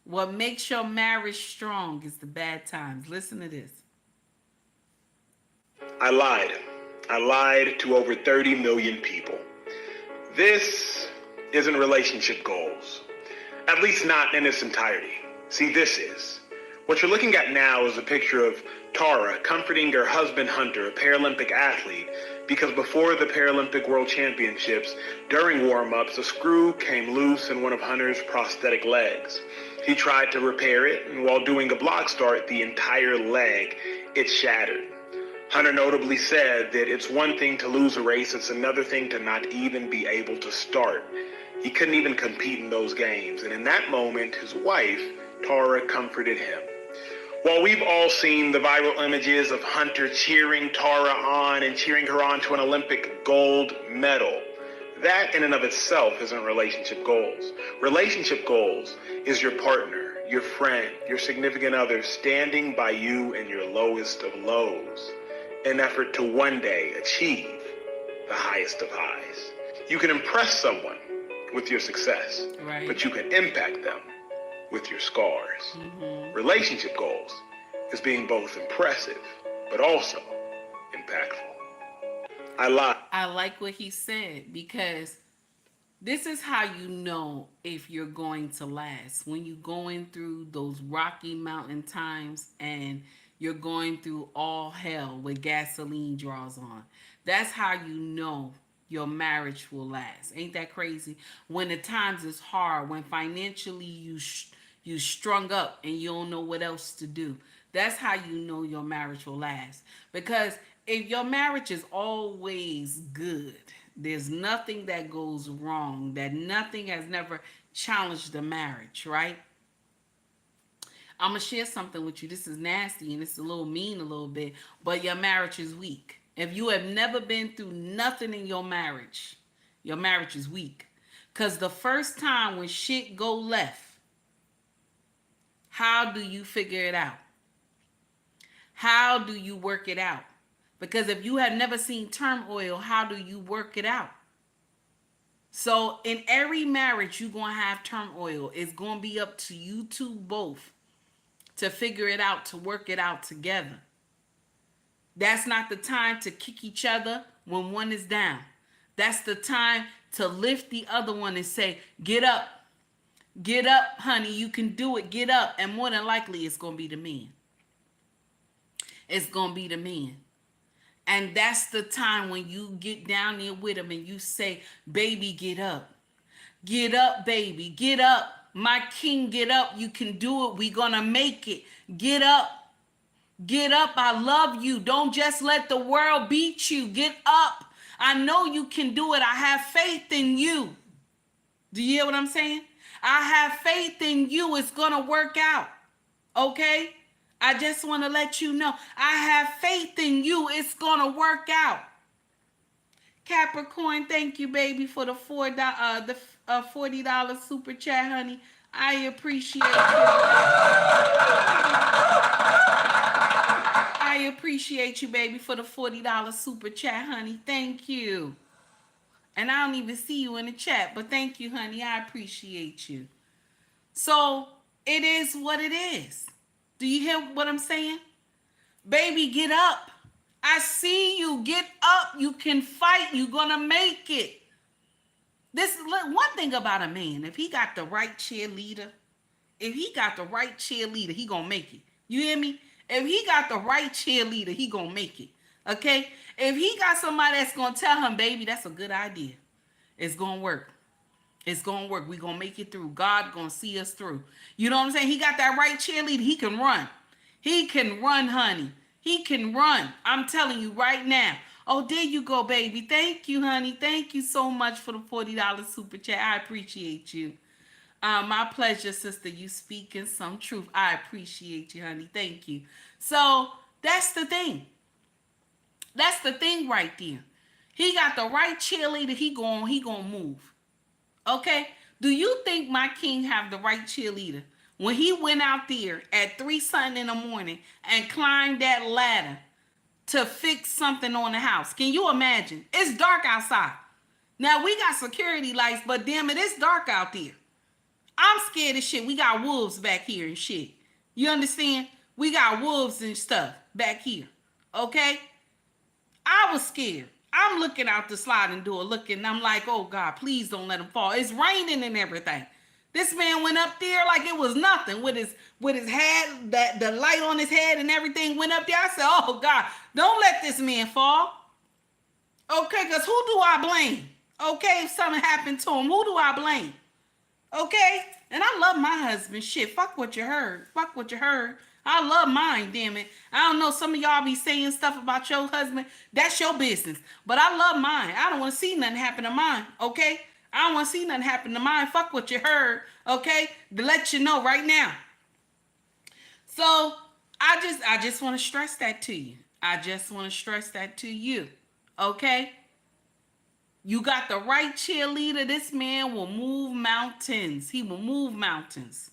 What makes your marriage strong is the bad times. Listen to this. I lied. I lied to over 30 million people. This isn't relationship goals. At least not in its entirety. See, this is. What you're looking at now is a picture of Tara comforting her husband Hunter, a Paralympic athlete, because before the Paralympic World Championships, during warm-ups, a screw came loose in one of Hunter's prosthetic legs. He tried to repair it, and while doing a block start, the entire leg, it shattered. Hunter notably said that it's one thing to lose a race, it's another thing to not even be able to start. He couldn't even compete in those games, and in that moment, his wife, Tara, comforted him. While we've all seen the viral images of Hunter cheering Tara on and cheering her on to an Olympic gold medal, that in and of itself isn't relationship goals. Relationship goals is your partner, your friend, your significant other standing by you in your lowest of lows, in an effort to one day achieve the highest of highs. You can impress someone with your success, right, but you can impact them with your scars. Relationship goals is being both impressive, but also impactful. I like what he said, because this is how you know if you're going to last. When you're going through those Rocky Mountain times and you're going through all hell with gasoline draws on. That's how you know your marriage will last. Ain't that crazy? When the times is hard, when financially you strung up and you don't know what else to do. That's how you know your marriage will last. Because if your marriage is always good, there's nothing that goes wrong, that nothing has never challenged the marriage, right? I'm going to share something with you. This is nasty and it's a little mean a little bit, but your marriage is weak. If you have never been through nothing in your marriage is weak. Because the first time when shit go left, how do you figure it out? How do you work it out? Because if you have never seen turmoil, how do you work it out? So in every marriage, you're going to have turmoil. It's going to be up to you two both to figure it out, to work it out together. That's not the time to kick each other when one is down. That's the time to lift the other one and say, get up. Get up, honey. You can do it. Get up. And more than likely, it's going to be the man. It's going to be the man. And that's the time when you get down there with him and you say, baby, get up. Get up, baby. Get up. My king, get up. You can do it. We're going to make it. Get up. Get up. I love you. Don't just let the world beat you. Get up. I know you can do it. I have faith in you. Do you hear what I'm saying? I have faith in you. It's going to work out. Okay? I just want to let you know. I have faith in you. It's going to work out. Capricorn, thank you, baby, for the $40 super chat, honey. I appreciate you. I appreciate you, baby, for the $40 super chat, honey. Thank you. And I don't even see you in the chat, but thank you, honey. I appreciate you. So it is what it is. Do you hear what I'm saying? Baby, get up. I see you. Get up. You can fight. You're going to make it. This is one thing about a man. If he got the right cheerleader, he going to make it. You hear me? If he got the right cheerleader, he going to make it. Okay? If he got somebody that's going to tell him, baby, that's a good idea. It's going to work. It's going to work. We're going to make it through. God going to see us through. You know what I'm saying? He got that right cheerleader. He can run. He can run, honey. He can run. I'm telling you right now. Oh, there you go, baby. Thank you, honey. Thank you so much for the $40 super chat. I appreciate you. My pleasure, sister. You speaking some truth. I appreciate you, honey. Thank you. So that's the thing. That's the thing right there. He got the right cheerleader. He gonna move. Okay? Do you think my king have the right cheerleader? When he went out there at 3 something in the morning and climbed that ladder to fix something on the house. Can you imagine? It's dark outside. Now we got security lights, but damn it, it's dark out there. I'm scared of shit. We got wolves back here and shit. You understand? We got wolves and stuff back here. Okay? I was scared. I'm looking out the sliding door, looking. I'm like, oh God, please don't let him fall. It's raining and everything. This man went up there like it was nothing with his head, the light on his head and everything went up there. I said, oh God, don't let this man fall. Okay, because who do I blame? Okay, if something happened to him, who do I blame? Okay? And I love my husband. Shit, fuck what you heard. Fuck what you heard. I love mine, damn it. I don't know, some of y'all be saying stuff about your husband. That's your business. But I love mine. I don't want to see nothing happen to mine, okay? I don't want to see nothing happen to mine. Fuck what you heard, okay? To let you know right now. So, I just want to stress that to you. I just want to stress that to you, okay? You got the right cheerleader. This man will move mountains. He will move mountains.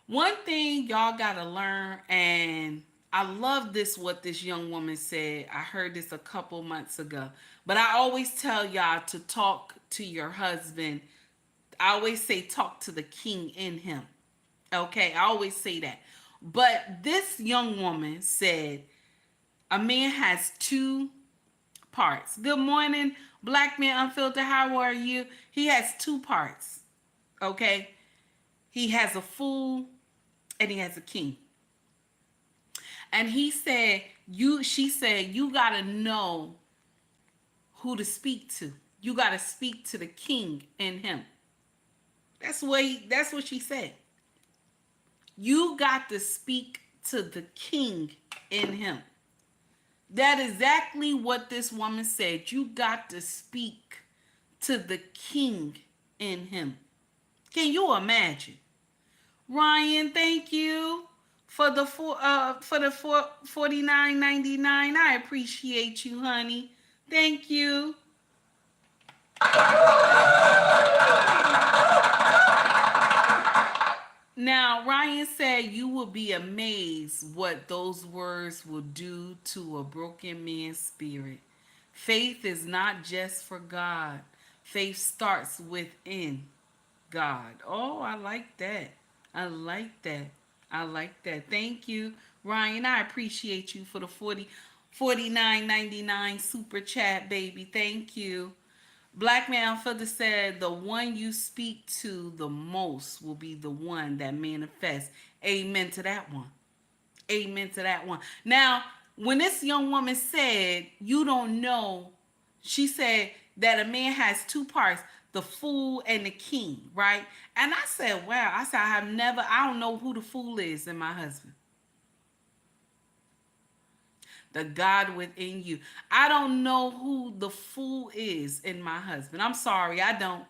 One thing y'all got to learn, and I love this, what this young woman said. I heard this a couple months ago. But I always tell y'all to talk to your husband. I always say talk to the king in him. Okay, I always say that. But this young woman said a man has 2 parts. Good morning, Black Man Unfiltered. How are you? He has 2 parts. Okay? He has a fool and he has a king. And she said, you gotta know who to speak to. You gotta speak to the king in him. That's what she said. You got to speak to the king in him. That is exactly what this woman said. You got to speak to the king in him. Can you imagine? Ryan, thank you for the $49.99. I appreciate you, honey. Thank you. Now, Ryan said you will be amazed what those words will do to a broken man's spirit. Faith is not just for God. Faith starts within God. Oh, I like that. I like that. I like that. Thank you, Ryan. I appreciate you for the $49.99 super chat, baby. Thank you. Black Man Further said, the one you speak to the most will be the one that manifests. Amen to that one. Amen to that one. Now, when this young woman said, you don't know, she said that a man has 2 parts, the fool and the king, right? And I said, wow, I don't know who the fool is in my husband. The God within you. I don't know who the fool is in my husband. I'm sorry, I don't.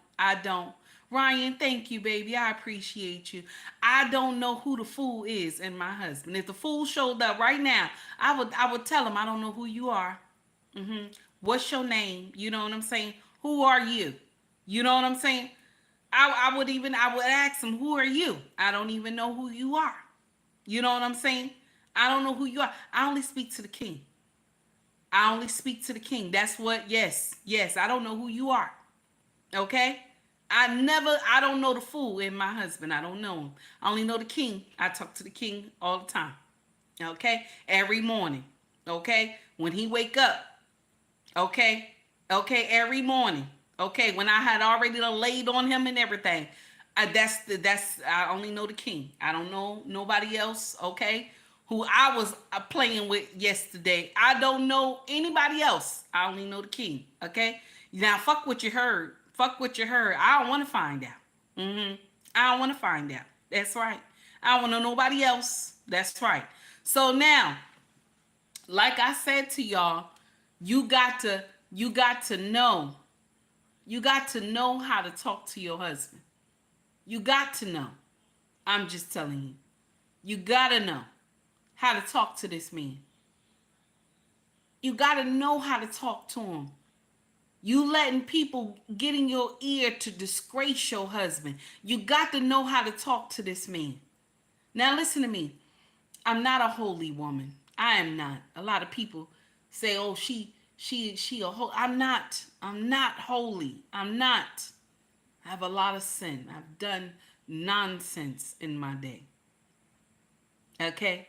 Ryan, thank you, baby. I appreciate you. I don't know who the fool is in my husband. If the fool showed up right now, I would tell him I don't know who you are. What's your name? You know what I'm saying? Who are you? You know what I'm saying? I would ask him, who are you? I don't even know who you are. You know what I'm saying? I don't know who you are. I only speak to the king. I only speak to the king. That's what, yes. I don't know who you are. Okay? I don't know the fool in my husband. I don't know him. I only know the king. I talk to the king all the time. Okay? Every morning. Okay? When he wake up. Okay? Okay, every morning. Okay? When I had already laid on him and everything. I only know the king. I don't know nobody else. Okay? Who I was playing with yesterday. I don't know anybody else. I only know the king. Okay? Now, fuck what you heard. Fuck what you heard. I don't want to find out. I don't want to find out. That's right. I don't want to know nobody else. That's right. So now, Like I said to y'all, you got to know. You got to know how to talk to your husband. You got to know. I'm just telling you. You got to know how to talk to this man. You got to know how to talk to him. You letting people get in your ear to disgrace your husband. You got to know how to talk to this man. Now listen to me. I'm not a holy woman. I am not. A lot of people say, "Oh, she a holy." I'm not. I'm not holy. I'm not. I have a lot of sin. I've done nonsense in my day. Okay?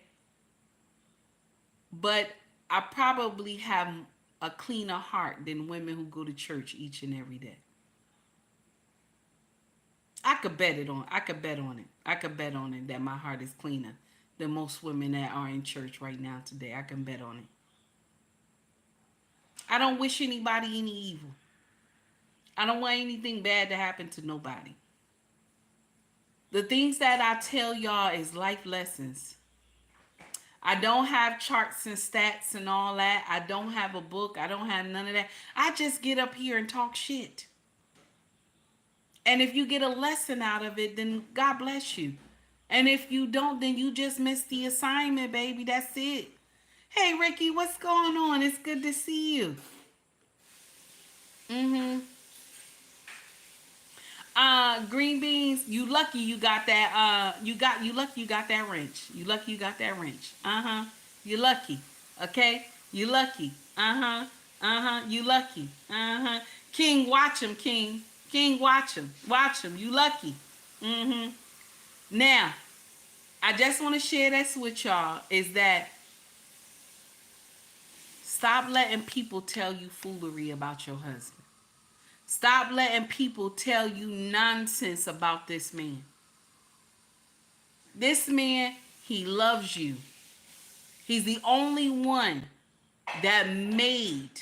But I probably have a cleaner heart than women who go to church each and every day. I could bet on it. I could bet on it that my heart is cleaner than most women that are in church right now today. I can bet on it. I don't wish anybody any evil. I don't want anything bad to happen to nobody. The things that I tell y'all is life lessons. I don't have charts and stats and all that. I don't have a book. I don't have none of that. I just get up here and talk shit. And if you get a lesson out of it, then God bless you. And if you don't, then you just missed the assignment, baby. That's it. Hey, Ricky, what's going on? It's good to see you. Green beans, you lucky you got that. You lucky you got that wrench. You lucky you got that wrench. You lucky. Okay? You lucky. You lucky. King, watch him, King. King, watch him. Watch him. You lucky. Now, I just want to share this with y'all is that stop letting people tell you foolery about your husband. Stop letting people tell you nonsense about this man. This man, he loves you. He's the only one that made,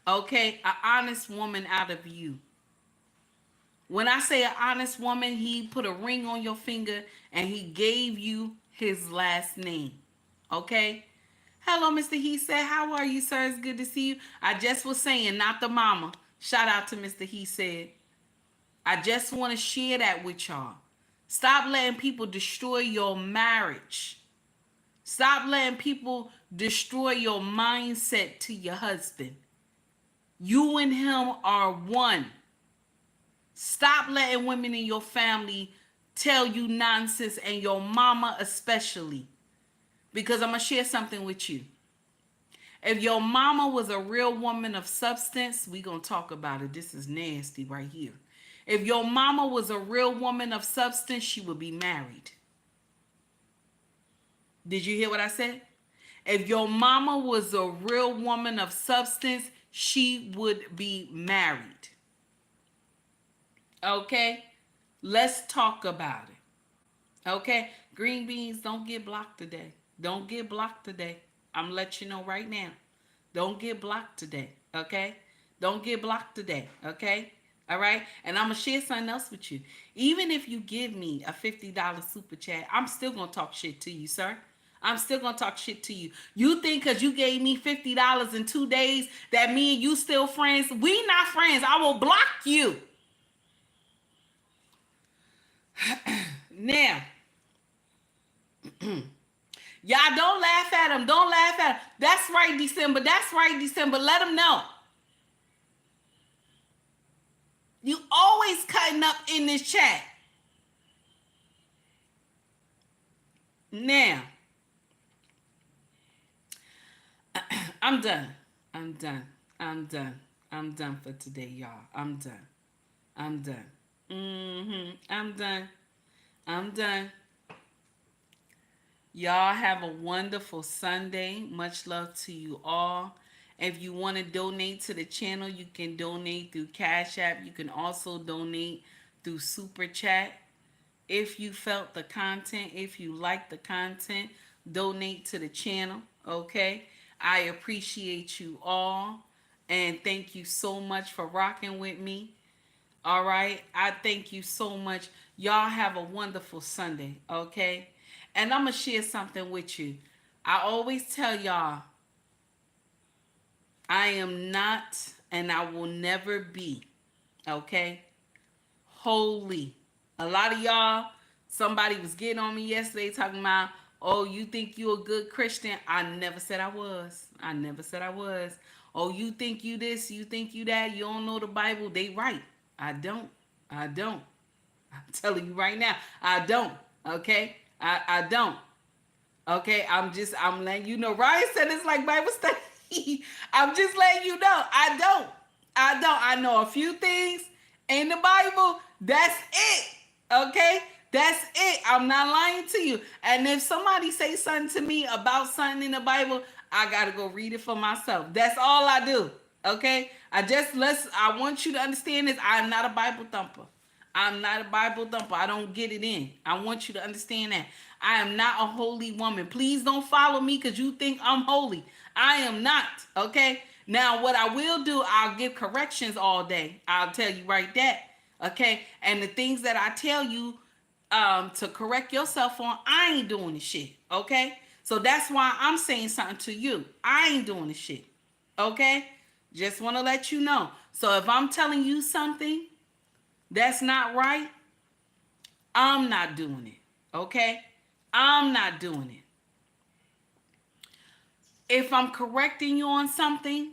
okay, an honest woman out of you. When I say an honest woman, he put a ring on your finger and he gave you his last name. Okay? Hello, Mr. He said. How are you, sir? It's good to see you. I just was saying, not the mama. Shout out to Mr. He said. I just want to share that with y'all. Stop letting people destroy your marriage. Stop letting people destroy your mindset to your husband. You and him are one. Stop letting women in your family tell you nonsense, and your mama especially. Because I'm going to share something with you. If your mama was a real woman of substance, we're going to talk about it. This is nasty right here. If your mama was a real woman of substance, she would be married. Did you hear what I said? If your mama was a real woman of substance, she would be married. Okay? Let's talk about it. Okay? Green beans, don't get blocked today. Don't get blocked today. I'm letting you know right now. Don't get blocked today. Okay? Don't get blocked today. Okay? All right? And I'm going to share something else with you. Even if you give me a $50 super chat, I'm still going to talk shit to you, sir. I'm still going to talk shit to you. You think because you gave me $50 in 2 days that me and you still friends? We not friends. I will block you. Now, y'all don't laugh at him. Don't laugh at him. That's right, December. That's right, December. Let him know. You always cutting up in this chat. Now, I'm done. I'm done. I'm done. I'm done for today, y'all. I'm done. I'm done. I'm done. I'm done. Y'all have a wonderful Sunday. Much love to you all. If you want to donate to the channel, you can donate through Cash App. You can also donate through Super Chat. If you felt the content, if you like the content, donate to the channel, okay? I appreciate you all, and thank you so much for rocking with me. All right? I thank you so much. Y'all have a wonderful Sunday, okay? And I'm going to share something with you. I always tell y'all, I am not, and I will never be, okay, holy. A lot of y'all, somebody was getting on me yesterday talking about, oh, you think you a good Christian? I never said I was. I never said I was. Oh, you think you this, you think you that, you don't know the Bible. They right. I don't. I don't. I'm telling you right now, I don't. Okay? I don't. Okay? I'm letting you know. Ryan said it's like Bible study. I'm just letting you know. I don't. I don't. I know a few things in the Bible. That's it. Okay? That's it. I'm not lying to you. And if somebody say something to me about something in the Bible, I gotta go read it for myself. That's all I do. Okay? I want you to understand this. I'm not a Bible thumper. I'm not a Bible thumper. I don't get it in. I want you to understand that. I am not a holy woman. Please don't follow me because you think I'm holy. I am not. Okay? Now, what I will do, I'll give corrections all day. I'll tell you right that. Okay? And the things that I tell you to correct yourself on, I ain't doing the shit. Okay? So that's why I'm saying something to you. I ain't doing the shit. Okay? Just want to let you know. So if I'm telling you something that's not right, I'm not doing it. Okay? I'm not doing it. If I'm correcting you on something,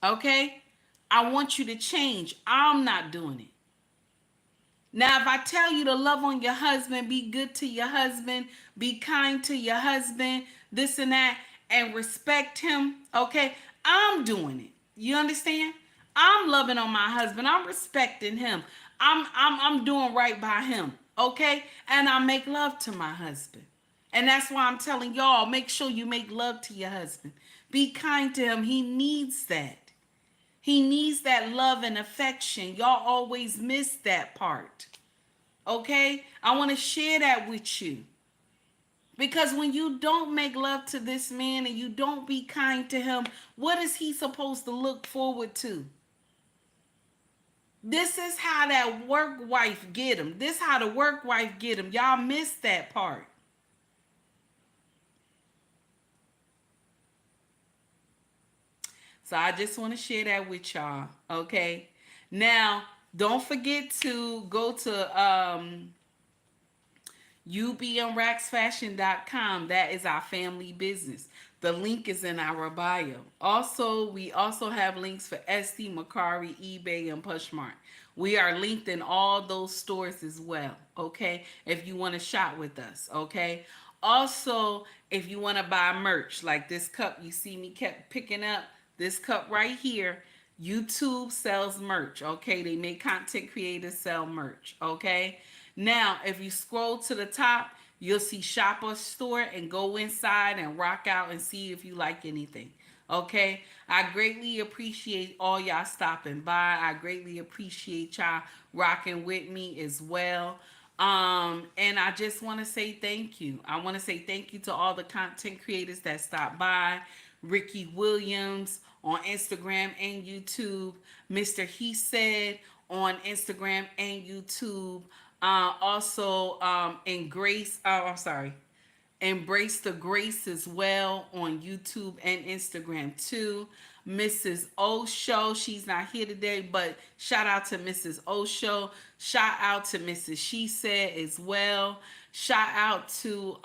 okay, I want you to change. I'm not doing it. Now, if I tell you to love on your husband, be good to your husband, be kind to your husband, this and that, and respect him, okay, I'm doing it. You understand? I'm loving on my husband. I'm respecting him. I'm doing right by him, okay? And I make love to my husband. And that's why I'm telling y'all, make sure you make love to your husband. Be kind to him. He needs that. He needs that love and affection. Y'all always miss that part. Okay? I want to share that with you. Because when you don't make love to this man and you don't be kind to him, what is he supposed to look forward to? This is how that work wife get him. This how the work wife get him. Y'all missed that part. So I just want to share that with y'all. Okay. Now, don't forget to go to ubmracksfashion.com. That is our family business. The link is in our bio. Also, we also have links for Etsy, Mercari, eBay, and Pushmark. We are linked in all those stores as well, okay? If you want to shop with us, okay? Also, if you want to buy merch, like this cup you see me kept picking up, this cup right here, YouTube sells merch, okay? They make content creators sell merch, okay? Now, if you scroll to the top, you'll see shop or store and go inside and rock out and see if you like anything. Okay? I greatly appreciate all y'all stopping by. I greatly appreciate y'all rocking with me as well. And I just want to say thank you. I want to say thank you to all the content creators that stopped by. Ricky Williams on Instagram and YouTube. Mr. He Said on Instagram and YouTube. Embrace the Grace as well on YouTube and Instagram too. Mrs. O Show, she's not here today, but shout out to Mrs. O Show. Shout out to Mrs. She Said as well. Shout out to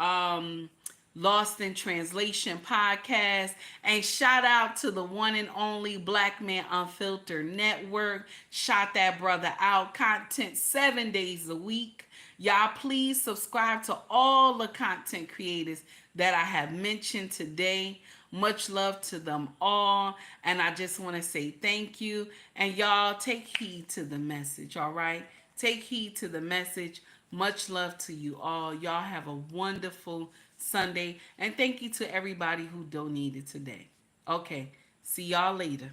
Lost in Translation podcast, and shout out to the one and only Black Men Unfiltered Network. Shout that brother out. Content 7 days a week. Y'all please subscribe to all the content creators that I have mentioned today. Much love to them all, and I just want to say thank you. And y'all take heed to the message, all right? Take heed to the message. Much love to you all. Y'all have a wonderful Sunday. And thank you to everybody who donated today. Okay. See y'all later.